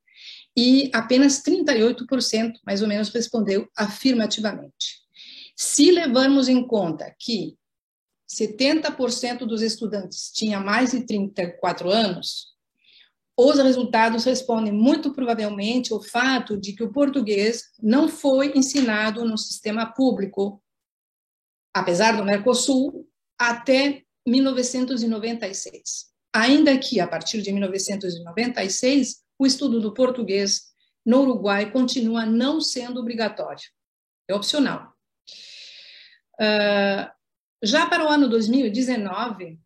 e apenas 38%, mais ou menos, respondeu afirmativamente. Se levarmos em conta que 70% dos estudantes tinha mais de 34 anos, os resultados respondem muito provavelmente ao fato de que o português não foi ensinado no sistema público, apesar do Mercosul, até 1996. Ainda que, a partir de 1996, o estudo do português no Uruguai continua não sendo obrigatório, é opcional. Já para o ano 2019,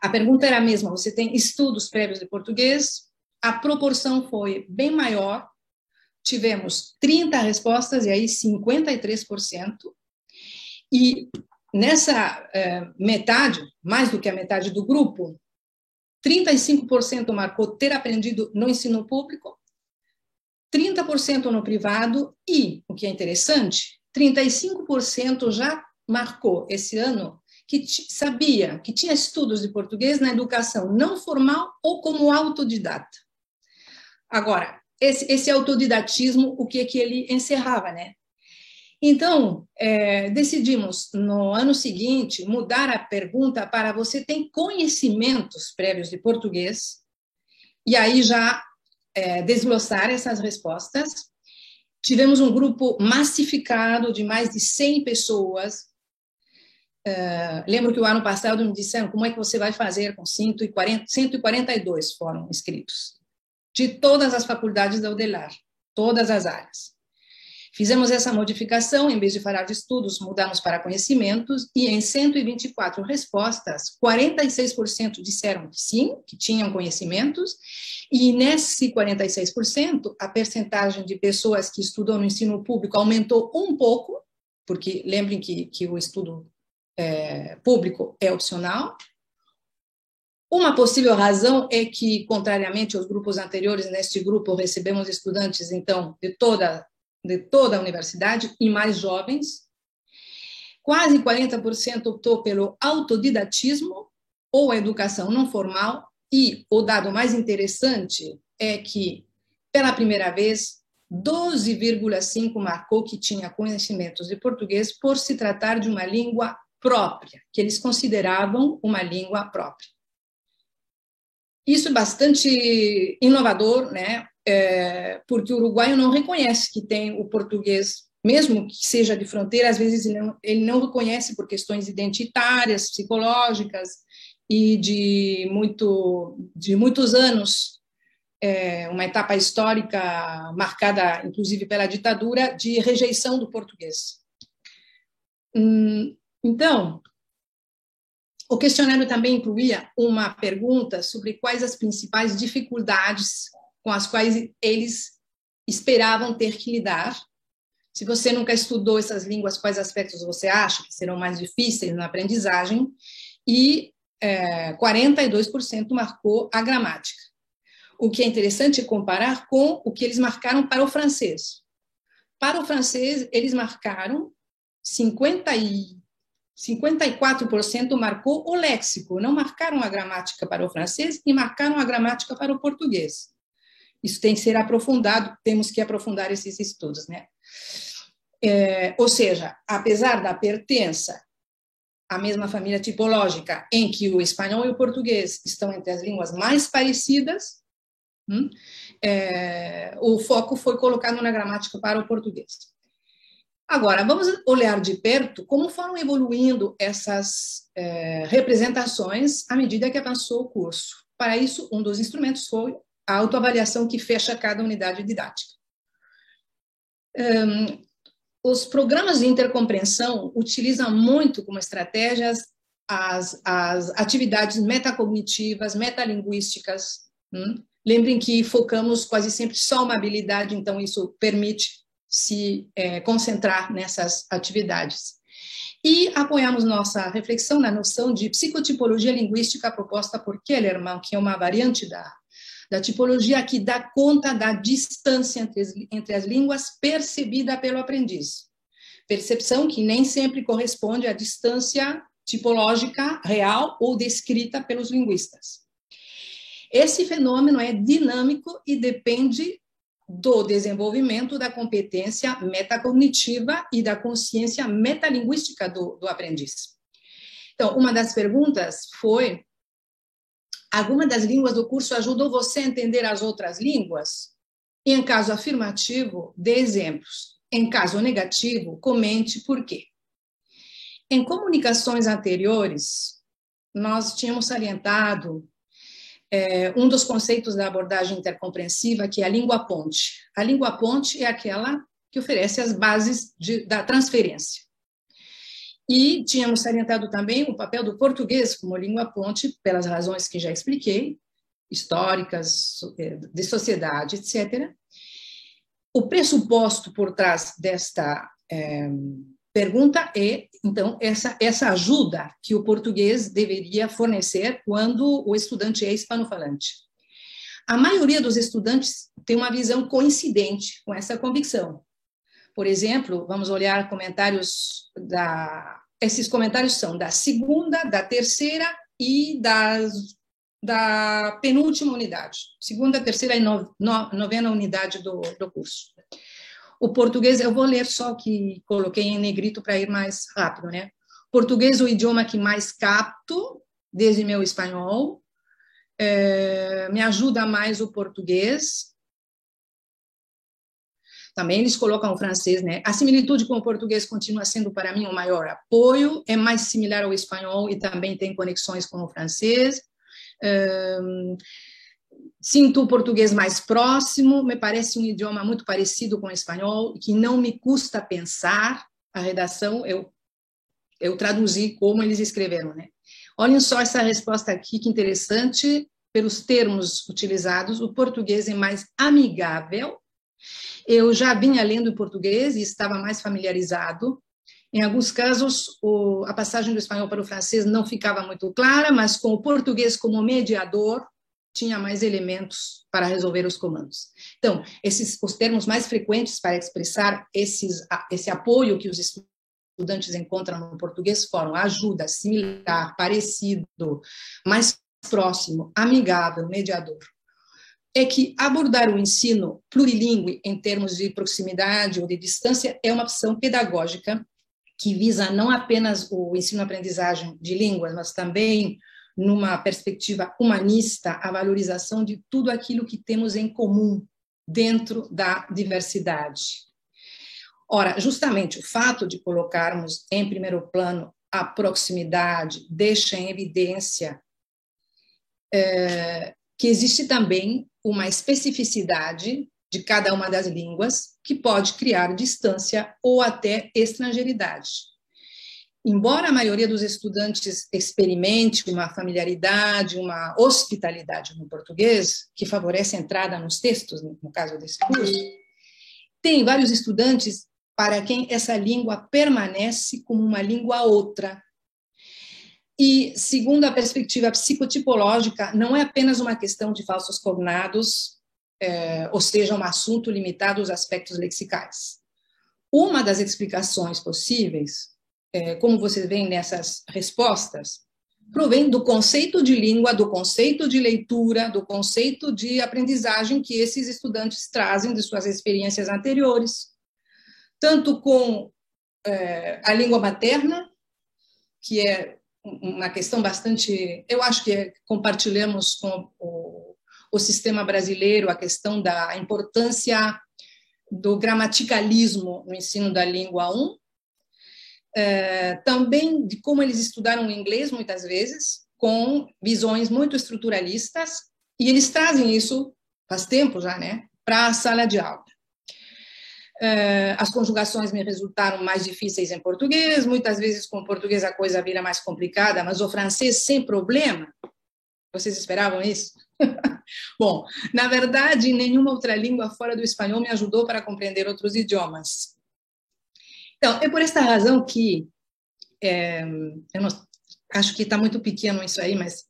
a pergunta era a mesma, você tem estudos prévios de português? A proporção foi bem maior, tivemos 30 respostas, e aí 53%, e nessa metade, mais do que a metade do grupo, 35% marcou ter aprendido no ensino público, 30% no privado e, o que é interessante, 35% já marcou esse ano que sabia que tinha estudos de português na educação não formal ou como autodidata. Agora, esse autodidatismo, o que é que ele encerrava, né? Então, decidimos, no ano seguinte, mudar a pergunta para você tem conhecimentos prévios de português, e aí já desglossar essas respostas. Tivemos um grupo massificado de mais de 100 pessoas. Lembro que o ano passado me disseram como é que você vai fazer com 142 foram inscritos, de todas as faculdades da UDELAR, todas as áreas. Fizemos essa modificação, em vez de falar de estudos, mudamos para conhecimentos, e em 124 respostas, 46% disseram que sim, que tinham conhecimentos, e nesse 46%, a percentagem de pessoas que estudam no ensino público aumentou um pouco, porque lembrem que o estudo público é opcional. Uma possível razão é que, contrariamente aos grupos anteriores, neste grupo recebemos estudantes, então, de toda a universidade e mais jovens. Quase 40% optou pelo autodidatismo ou educação não formal, e o dado mais interessante é que, pela primeira vez, 12,5% marcou que tinha conhecimentos de português por se tratar de uma língua própria, que eles consideravam uma língua própria. Isso é bastante inovador, né? Porque o uruguaio não reconhece que tem o português, mesmo que seja de fronteira, às vezes ele não reconhece por questões identitárias, psicológicas, e de muitos anos, uma etapa histórica marcada, inclusive, pela ditadura, de rejeição do português. Então, o questionário também incluía uma pergunta sobre quais as principais dificuldades com as quais eles esperavam ter que lidar. Se você nunca estudou essas línguas, quais aspectos você acha que serão mais difíceis na aprendizagem? E 42% marcou a gramática. O que é interessante comparar com o que eles marcaram para o francês. Para o francês, eles marcaram 54% marcou o léxico, não marcaram a gramática para o francês e marcaram a gramática para o português. Isso tem que ser aprofundado, temos que aprofundar esses estudos, né? Ou seja, apesar da pertença à mesma família tipológica, em que o espanhol e o português estão entre as línguas mais parecidas, o foco foi colocado na gramática para o português. Agora, vamos olhar de perto como foram evoluindo essas representações à medida que avançou o curso. Para isso, um dos instrumentos foi a autoavaliação que fecha cada unidade didática. Os programas de intercompreensão utilizam muito como estratégias as atividades metacognitivas, metalinguísticas. Lembrem que focamos quase sempre só uma habilidade, então isso permite se concentrar nessas atividades. E apoiamos nossa reflexão na noção de psicotipologia linguística proposta por Kellerman, que é uma variante da tipologia que dá conta da distância entre as línguas percebida pelo aprendiz. Percepção que nem sempre corresponde à distância tipológica real ou descrita pelos linguistas. Esse fenômeno é dinâmico e depende do desenvolvimento da competência metacognitiva e da consciência metalinguística do aprendiz. Então, uma das perguntas foi: alguma das línguas do curso ajudou você a entender as outras línguas? Em caso afirmativo, dê exemplos. Em caso negativo, comente por quê. Em comunicações anteriores, nós tínhamos salientado um dos conceitos da abordagem intercompreensiva, que é a língua-ponte. A língua-ponte é aquela que oferece as bases da transferência. E tínhamos salientado também o papel do português como língua-ponte, pelas razões que já expliquei, históricas, de sociedade, etc. O pressuposto por trás desta pergunta é, então, essa ajuda que o português deveria fornecer quando o estudante é hispanofalante. A maioria dos estudantes tem uma visão coincidente com essa convicção. Por exemplo, vamos olhar comentários esses comentários são da segunda, da terceira e da penúltima unidade. Segunda, terceira e novena unidade do curso. O português, eu vou ler só que coloquei em negrito para ir mais rápido, né? Português é o idioma que mais capto, desde meu espanhol. Me ajuda mais o português. Também eles colocam o francês, né? A similitude com o português continua sendo para mim o maior apoio, é mais similar ao espanhol e também tem conexões com o francês. Sinto o português mais próximo, me parece um idioma muito parecido com o espanhol, que não me custa pensar. A redação, eu traduzi como eles escreveram, né? Olhem só essa resposta aqui, que interessante. Pelos termos utilizados, o português é mais amigável. Eu já vinha lendo em português e estava mais familiarizado. Em alguns casos, a passagem do espanhol para o francês não ficava muito clara, mas com o português como mediador, tinha mais elementos para resolver os comandos. Então, os termos mais frequentes para expressar esse apoio que os estudantes encontram no português foram ajuda, similar, parecido, mais próximo, amigável, mediador. É que abordar o ensino plurilingüe em termos de proximidade ou de distância é uma opção pedagógica que visa não apenas o ensino-aprendizagem de línguas, mas também, numa perspectiva humanista, a valorização de tudo aquilo que temos em comum dentro da diversidade. Ora, justamente o fato de colocarmos em primeiro plano a proximidade deixa em evidência que existe também uma especificidade de cada uma das línguas que pode criar distância ou até estrangeiridade. Embora a maioria dos estudantes experimente uma familiaridade, uma hospitalidade no português, que favorece a entrada nos textos, no caso desse curso, tem vários estudantes para quem essa língua permanece como uma língua outra. E, segundo a perspectiva psicotipológica, não é apenas uma questão de falsos cognados, ou seja, um assunto limitado aos aspectos lexicais. Uma das explicações possíveis, como vocês veem nessas respostas, provém do conceito de língua, do conceito de leitura, do conceito de aprendizagem que esses estudantes trazem de suas experiências anteriores, tanto com a língua materna, que é uma questão bastante... Eu acho que compartilhamos com o sistema brasileiro a questão da importância do gramaticalismo no ensino da língua 1, também de como eles estudaram o inglês, muitas vezes, com visões muito estruturalistas, e eles trazem isso, faz tempo já, né, para a sala de aula. As conjugações me resultaram mais difíceis em português, muitas vezes com o português a coisa vira mais complicada, mas o francês sem problema. Vocês esperavam isso? Bom, na verdade, nenhuma outra língua fora do espanhol me ajudou para compreender outros idiomas. Então, é por esta razão que, eu não, acho que está muito pequeno isso aí, mas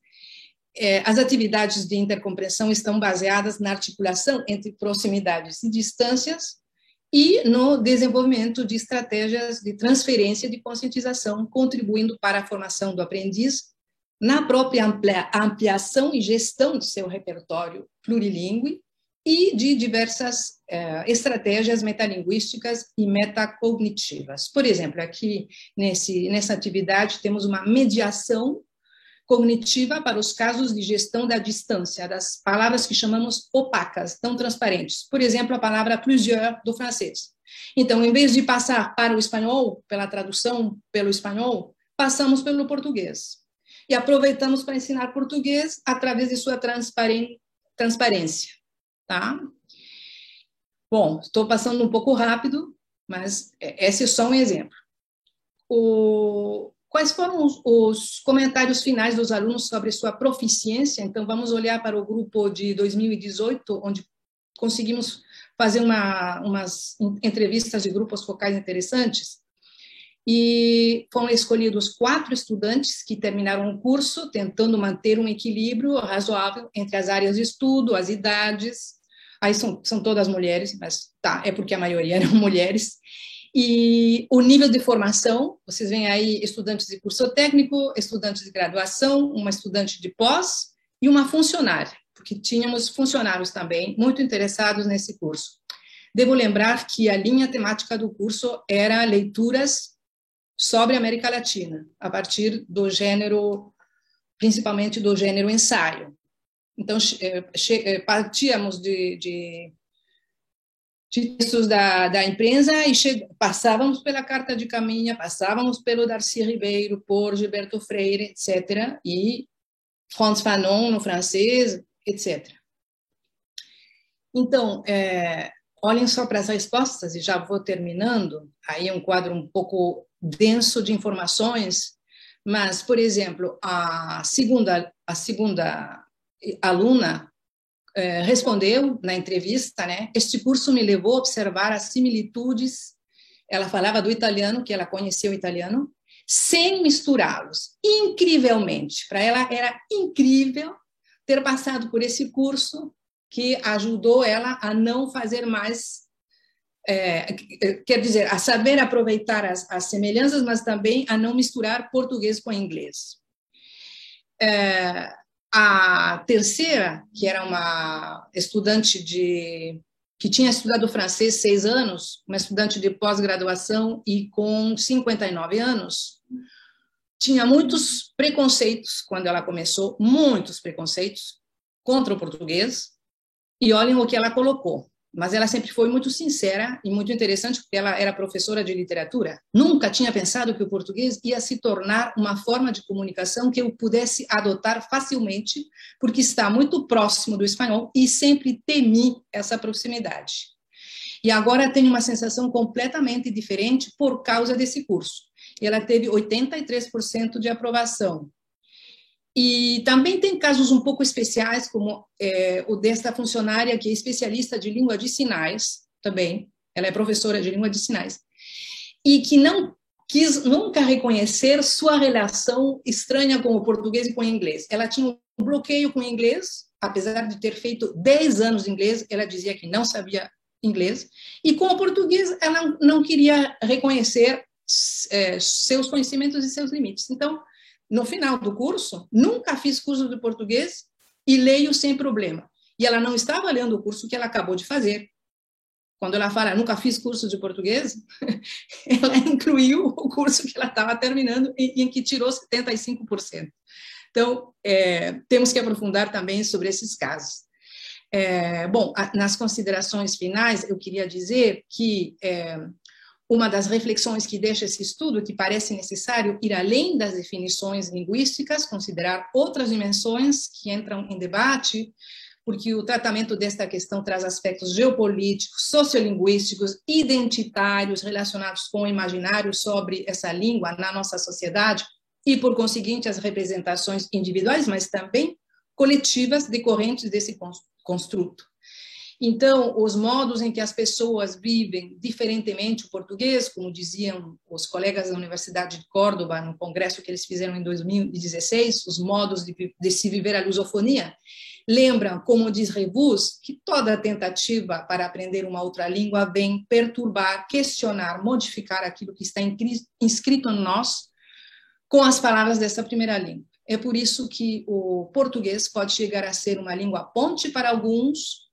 as atividades de intercompreensão estão baseadas na articulação entre proximidades e distâncias e no desenvolvimento de estratégias de transferência de conscientização, contribuindo para a formação do aprendiz na própria ampliação e gestão de seu repertório plurilingüe e de diversas estratégias metalinguísticas e metacognitivas. Por exemplo, aqui nessa atividade temos uma mediação cognitiva para os casos de gestão da distância, das palavras que chamamos opacas, não transparentes. Por exemplo, a palavra plusieurs do francês. Então, em vez de passar para o espanhol, pela tradução pelo espanhol, passamos pelo português. E aproveitamos para ensinar português através de sua transparência. Tá? Bom, estou passando um pouco rápido, mas esse é só um exemplo. Quais foram os comentários finais dos alunos sobre sua proficiência? Então, vamos olhar para o grupo de 2018, onde conseguimos fazer umas entrevistas de grupos focais interessantes. E foram escolhidos 4 estudantes que terminaram o curso, tentando manter um equilíbrio razoável entre as áreas de estudo, as idades. Aí são todas mulheres, mas tá, é porque a maioria eram mulheres. E o nível de formação, vocês veem aí estudantes de curso técnico, estudantes de graduação, uma estudante de pós e uma funcionária, porque tínhamos funcionários também muito interessados nesse curso. Devo lembrar que a linha temática do curso era leituras sobre a América Latina, a partir do gênero, principalmente do gênero ensaio. Então, partíamos de textos da imprensa e passávamos pela Carta de Caminha, passávamos pelo Darcy Ribeiro, por Gilberto Freire, etc., e Frantz Fanon no francês, etc. Então, olhem só para as respostas, e já vou terminando, aí é um quadro um pouco denso de informações, mas, por exemplo, a segunda aluna respondeu na entrevista, né? Este curso me levou a observar as similitudes. Ela falava do italiano, que ela conheceu o italiano, sem misturá-los. Incrivelmente, para ela era incrível ter passado por esse curso que ajudou ela a não fazer mais, quer dizer, a saber aproveitar as semelhanças, mas também a não misturar português com inglês. A terceira, que era uma estudante que tinha estudado francês 6 anos, uma estudante de pós-graduação e com 59 anos, tinha muitos preconceitos quando ela começou, muitos preconceitos contra o português, e olhem o que ela colocou. Mas ela sempre foi muito sincera e muito interessante, porque ela era professora de literatura. Nunca tinha pensado que o português ia se tornar uma forma de comunicação que eu pudesse adotar facilmente, porque está muito próximo do espanhol e sempre temi essa proximidade. E agora tenho uma sensação completamente diferente por causa desse curso. E ela teve 83% de aprovação. E também tem casos um pouco especiais, como o desta funcionária que é especialista de língua de sinais, também, ela é professora de língua de sinais, e que não quis nunca reconhecer sua relação estranha com o português e com o inglês. Ela tinha um bloqueio com o inglês, apesar de ter feito 10 anos de inglês, ela dizia que não sabia inglês, e com o português ela não queria reconhecer seus conhecimentos e seus limites. Então, no final do curso, nunca fiz curso de português e leio sem problema. E ela não estava lendo o curso que ela acabou de fazer. Quando ela fala, nunca fiz curso de português, ela incluiu o curso que ela estava terminando e em que tirou 75%. Então, temos que aprofundar também sobre esses casos. Bom, nas considerações finais, eu queria dizer que uma das reflexões que deixa esse estudo, que parece necessário ir além das definições linguísticas, considerar outras dimensões que entram em debate, porque o tratamento desta questão traz aspectos geopolíticos, sociolinguísticos, identitários, relacionados com o imaginário sobre essa língua na nossa sociedade, e, por conseguinte, as representações individuais, mas também coletivas decorrentes desse construto. Então, os modos em que as pessoas vivem diferentemente o português, como diziam os colegas da Universidade de Córdoba, no congresso que eles fizeram em 2016, os modos de se viver a lusofonia, lembram, como diz Rebus, que toda tentativa para aprender uma outra língua vem perturbar, questionar, modificar aquilo que está inscrito em nós com as palavras dessa primeira língua. É por isso que o português pode chegar a ser uma língua ponte para alguns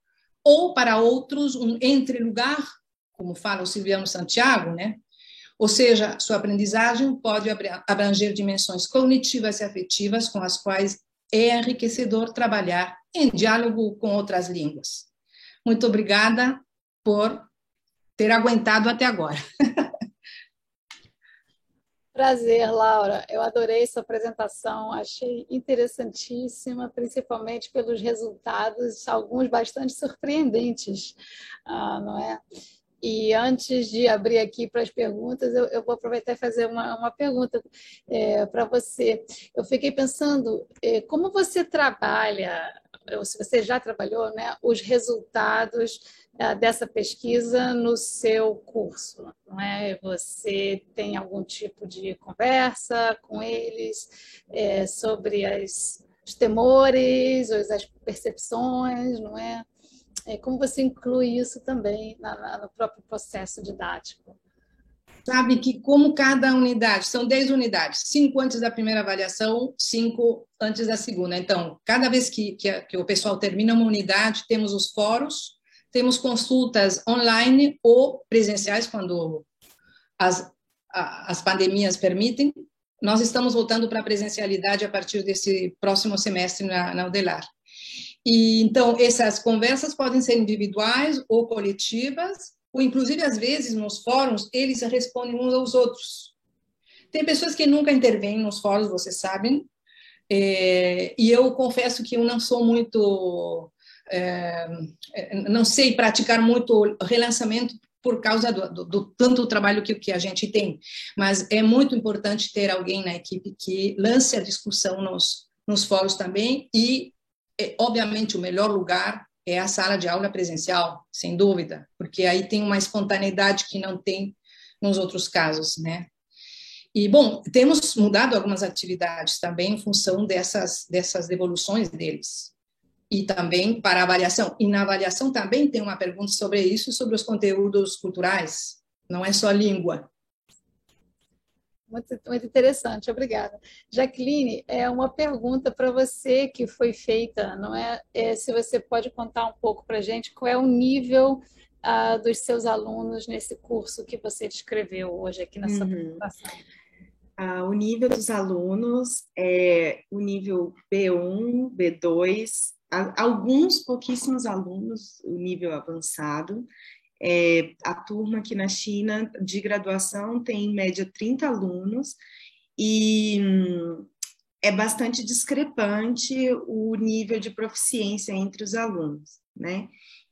ou para outros um entrelugar, como fala o Silviano Santiago, né? Ou seja, sua aprendizagem pode abranger dimensões cognitivas e afetivas com as quais é enriquecedor trabalhar em diálogo com outras línguas. Muito obrigada por ter aguentado até agora. Prazer, Laura. Eu adorei sua apresentação, achei interessantíssima, principalmente pelos resultados, alguns bastante surpreendentes, não é? E antes de abrir aqui para as perguntas, eu vou aproveitar e fazer uma pergunta para você. Eu fiquei pensando, como você trabalha, ou se você já trabalhou, né, os resultados dessa pesquisa no seu curso, não é? Você tem algum tipo de conversa com eles sobre os temores, as percepções, não é? Como você inclui isso também no próprio processo didático? Sabe que como cada unidade, são 10 unidades, 5 antes da primeira avaliação, 5 antes da segunda. Então, cada vez que o pessoal termina uma unidade, temos os fóruns, temos consultas online ou presenciais, quando as pandemias permitem. Nós estamos voltando para a presencialidade a partir desse próximo semestre na UDELAR. E, então, essas conversas podem ser individuais ou coletivas, ou, inclusive, às vezes, nos fóruns, eles respondem uns aos outros. Tem pessoas que nunca intervêm nos fóruns, vocês sabem, e eu confesso que eu não sou muito... não sei praticar muito relançamento por causa do tanto trabalho que a gente tem, mas é muito importante ter alguém na equipe que lance a discussão nos fóruns também e, obviamente, o melhor lugar é a sala de aula presencial, sem dúvida, porque aí tem uma espontaneidade que não tem nos outros casos, né? E, bom, temos mudado algumas atividades também em função dessas devoluções deles. E também para a avaliação. E na avaliação também tem uma pergunta sobre isso, sobre os conteúdos culturais, não é só língua. Muito, muito interessante, obrigada. Jaqueline, uma pergunta para você que foi feita, não é? Se você pode contar um pouco para a gente qual é o nível dos seus alunos nesse curso que você descreveu hoje aqui na sua apresentação. O nível dos alunos é o nível B1, B2, alguns pouquíssimos alunos, o nível avançado. A turma aqui na China de graduação tem em média 30 alunos e é bastante discrepante o nível de proficiência entre os alunos, né?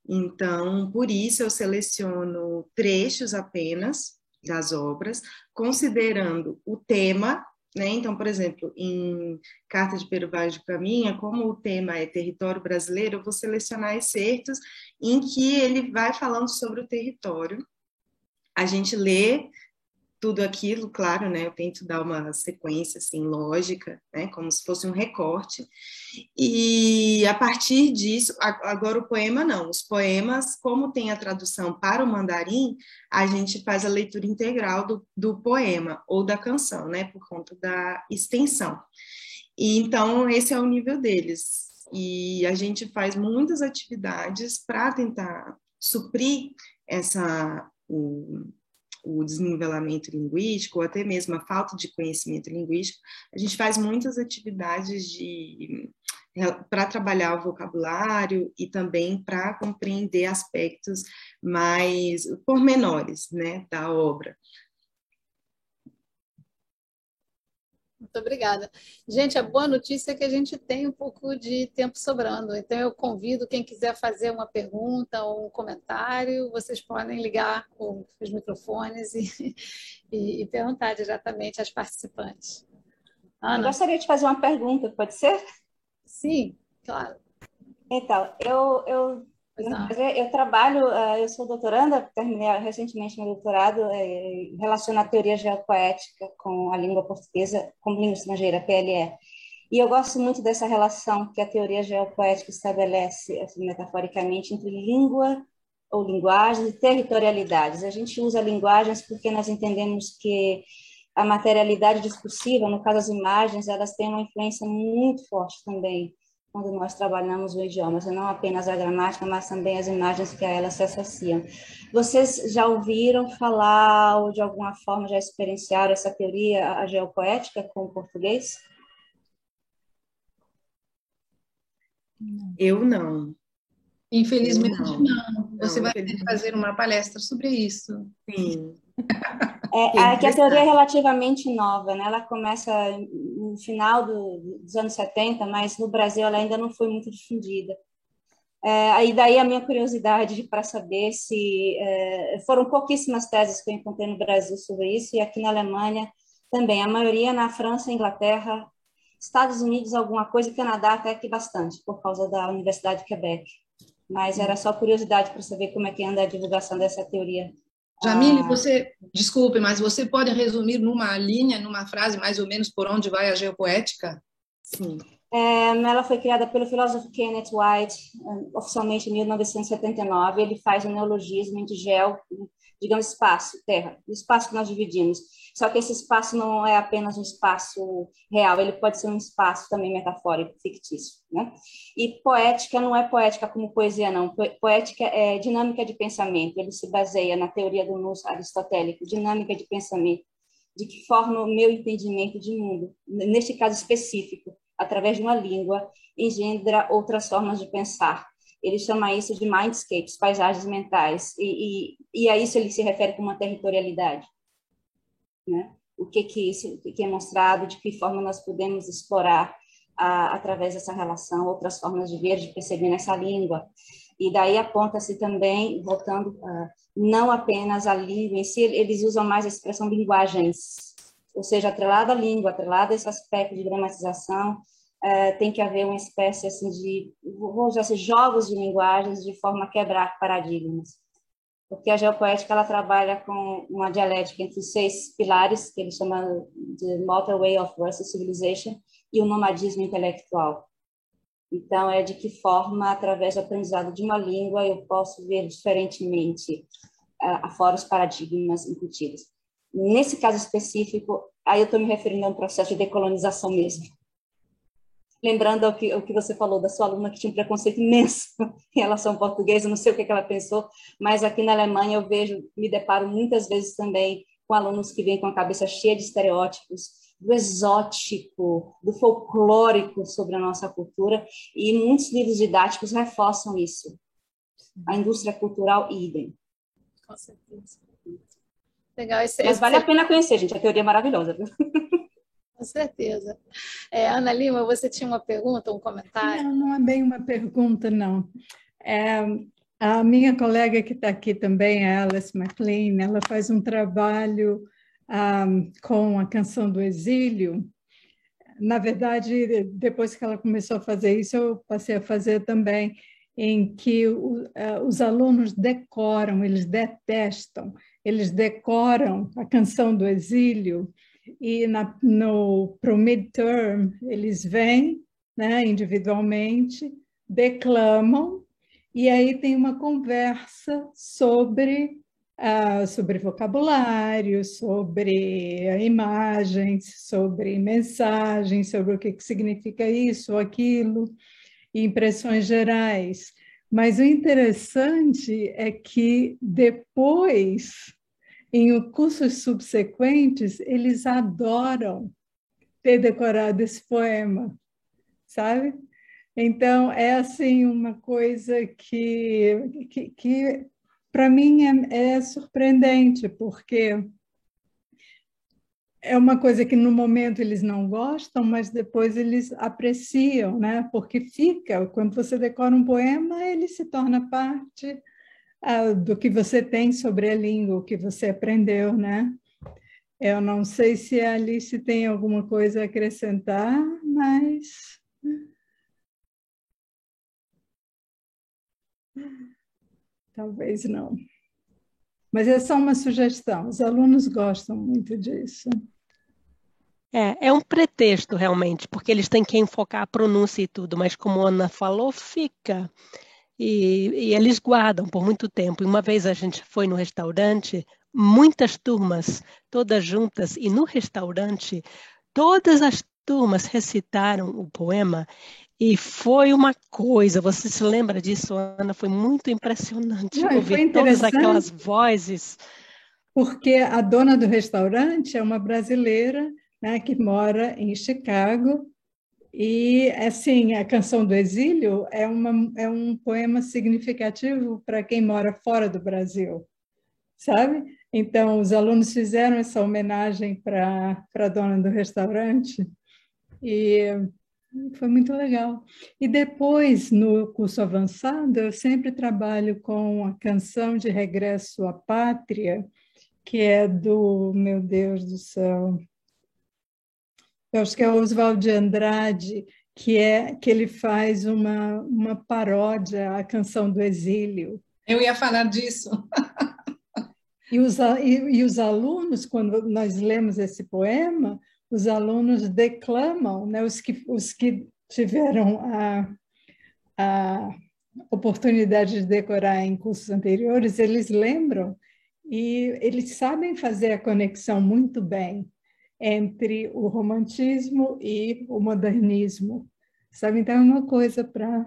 Então, por isso eu seleciono trechos apenas das obras, considerando o tema, né? Então, por exemplo, em Carta de Pero Vaz de Caminha, como o tema é território brasileiro, eu vou selecionar excertos em que ele vai falando sobre o território. A gente lê tudo aquilo, claro, né? Eu tento dar uma sequência assim lógica, né? Como se fosse um recorte. E a partir disso, agora o poema não. Os poemas, como tem a tradução para o mandarim, a gente faz a leitura integral do poema ou da canção, né? Por conta da extensão. E então esse é o nível deles. E a gente faz muitas atividades para tentar suprir o desnivelamento linguístico, ou até mesmo a falta de conhecimento linguístico. A gente faz muitas atividades para trabalhar o vocabulário e também para compreender aspectos mais pormenores, né, da obra. Muito obrigada. Gente, a boa notícia é que a gente tem um pouco de tempo sobrando, então eu convido quem quiser fazer uma pergunta ou um comentário, vocês podem ligar os microfones e perguntar diretamente às participantes. Ana? Eu gostaria de fazer uma pergunta, pode ser? Sim, claro. Então, eu Pois não. Eu trabalho, eu sou doutoranda, terminei recentemente meu doutorado, relaciono a teoria geopoética com a língua portuguesa, como língua estrangeira, PLE. E eu gosto muito dessa relação que a teoria geopoética estabelece, assim, metaforicamente, entre língua ou linguagens e territorialidades. A gente usa linguagens porque nós entendemos que a materialidade discursiva, no caso as imagens, elas têm uma influência muito forte também quando nós trabalhamos o idioma, não apenas a gramática, mas também as imagens que a elas se associam. Vocês já ouviram falar ou de alguma forma já experienciaram essa teoria, a geopoética, com o português? Eu não. Infelizmente, Eu não. Você não, vai ter que fazer uma palestra sobre isso. sim. Que a teoria é relativamente nova, né? Ela começa no final dos anos 70, mas no Brasil ela ainda não foi muito difundida. Aí daí a minha curiosidade para saber se foram pouquíssimas teses que eu encontrei no Brasil sobre isso, e aqui na Alemanha também, a maioria na França, Inglaterra, Estados Unidos, alguma coisa, e Canadá até que bastante, por causa da Universidade de Quebec. Mas era só curiosidade para saber como é que anda a divulgação dessa teoria. Jamile, desculpe, mas você pode resumir numa linha, numa frase, mais ou menos, por onde vai a geopoética? Sim. Ela foi criada pelo filósofo Kenneth White, oficialmente em 1979. Ele faz um neologismo entre digamos, espaço, terra, o espaço que nós dividimos. Só que esse espaço não é apenas um espaço real, ele pode ser um espaço também metafórico, fictício, né? E poética não é poética como poesia, não. Poética é dinâmica de pensamento. Ele se baseia na teoria do nous aristotélico, dinâmica de pensamento, de que forma o meu entendimento de mundo, neste caso específico, através de uma língua, engendra outras formas de pensar. Ele chama isso de mindscapes, paisagens mentais, e a isso ele se refere como uma territorialidade, né? O que é mostrado, de que forma nós podemos explorar, através dessa relação, outras formas de ver, de perceber nessa língua. E daí aponta-se também, voltando, não apenas a língua em si, eles usam mais a expressão linguagens, ou seja, atrelado à língua, atrelado a esse aspecto de gramatização, tem que haver uma espécie assim vou usar assim, jogos de linguagens de forma a quebrar paradigmas. Porque a geopoética ela trabalha com uma dialética entre os 6 pilares, que ele chama de Motorway of versus Civilization, e o nomadismo intelectual. Então, é de que forma, através do aprendizado de uma língua, eu posso ver diferentemente afora os paradigmas incutidos. Nesse caso específico, aí eu estou me referindo a um processo de decolonização mesmo. Lembrando o que você falou da sua aluna que tinha um preconceito imenso em relação ao português, eu não sei o que ela pensou, mas aqui na Alemanha eu me deparo muitas vezes também com alunos que vêm com a cabeça cheia de estereótipos, do exótico, do folclórico sobre a nossa cultura, e muitos livros didáticos reforçam isso. A indústria cultural, idem. Com certeza. Legal. Mas vale a pena conhecer, gente, a teoria é maravilhosa, viu? Com certeza. Ana Lima, você tinha uma pergunta, um comentário? Não, não é bem uma pergunta, não. A minha colega que está aqui também, a Alice MacLean, ela faz um trabalho com a Canção do Exílio. Na verdade, depois que ela começou a fazer isso, eu passei a fazer também, em que os alunos decoram, eles detestam, eles decoram a Canção do Exílio, e para o midterm eles vêm, né, individualmente, declamam, e aí tem uma conversa sobre vocabulário, sobre imagens, sobre mensagens, sobre o que significa isso ou aquilo, e impressões gerais. Mas o interessante é que depois, em cursos subsequentes, eles adoram ter decorado esse poema, sabe? Então, é assim uma coisa que para mim é surpreendente, porque é uma coisa que no momento eles não gostam, mas depois eles apreciam, né? Porque quando você decora um poema, ele se torna parte do que você tem sobre a língua, o que você aprendeu, né? Eu não sei se a Alice tem alguma coisa a acrescentar, mas Talvez não. Mas é só uma sugestão. Os alunos gostam muito disso. É um pretexto, realmente, porque eles têm que enfocar a pronúncia e tudo, mas como a Ana falou, fica. E eles guardam por muito tempo. E uma vez a gente foi no restaurante, muitas turmas, todas juntas, e no restaurante, todas as turmas recitaram o poema, e foi uma coisa, você se lembra disso, Ana? Foi muito impressionante Não, e foi ouvir todas aquelas interessante vozes. porque a dona do restaurante é uma brasileira, né, que mora em Chicago. E, assim, a Canção do Exílio é um poema significativo para quem mora fora do Brasil, sabe? Então, os alunos fizeram essa homenagem para a dona do restaurante e foi muito legal. E depois, no curso avançado, eu sempre trabalho com a Canção de Regresso à Pátria, que é do, meu Deus do céu, eu acho que é o Oswald de Andrade, que ele faz uma paródia à Canção do Exílio. Eu ia falar disso. E os alunos, quando nós lemos esse poema, os alunos declamam, né? Os que tiveram a oportunidade de decorar em cursos anteriores, eles lembram e eles sabem fazer a conexão muito bem entre o romantismo e o modernismo, sabe? Então é uma coisa para...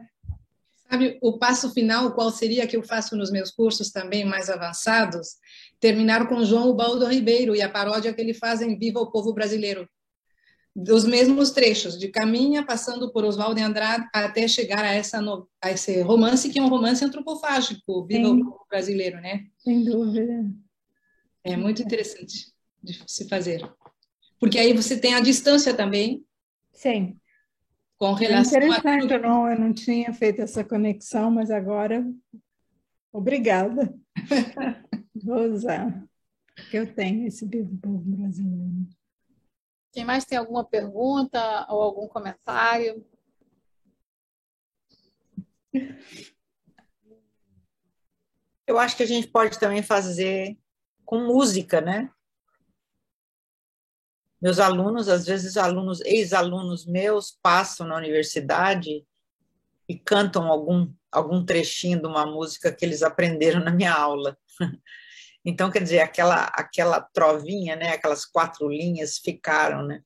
Sabe, o passo final, qual seria que eu faço nos meus cursos também mais avançados? Terminar com João Ubaldo Ribeiro e a paródia que ele faz em Viva o Povo Brasileiro. Dos mesmos trechos, de Caminha, passando por Oswald de Andrade, até chegar a esse romance, que é um romance antropofágico, Viva o Povo Brasileiro, né? Sem dúvida. É muito interessante de se fazer. Porque aí você tem a distância também. Sim. Com relação interessante, eu não tinha feito essa conexão, mas agora, obrigada. Vou usar, porque eu tenho esse Viva o Povo Brasileiro. Quem mais tem alguma pergunta ou algum comentário? Eu acho que a gente pode também fazer com música, né? Meus alunos, às vezes ex-alunos meus passam na universidade e cantam algum trechinho de uma música que eles aprenderam na minha aula. Então, quer dizer, aquela trovinha, né? Aquelas 4 linhas ficaram, né?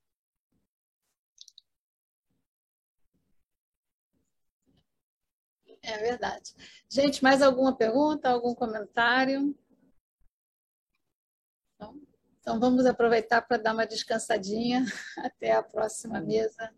É verdade. Gente, mais alguma pergunta, algum comentário? Então vamos aproveitar para dar uma descansadinha até a próxima mesa.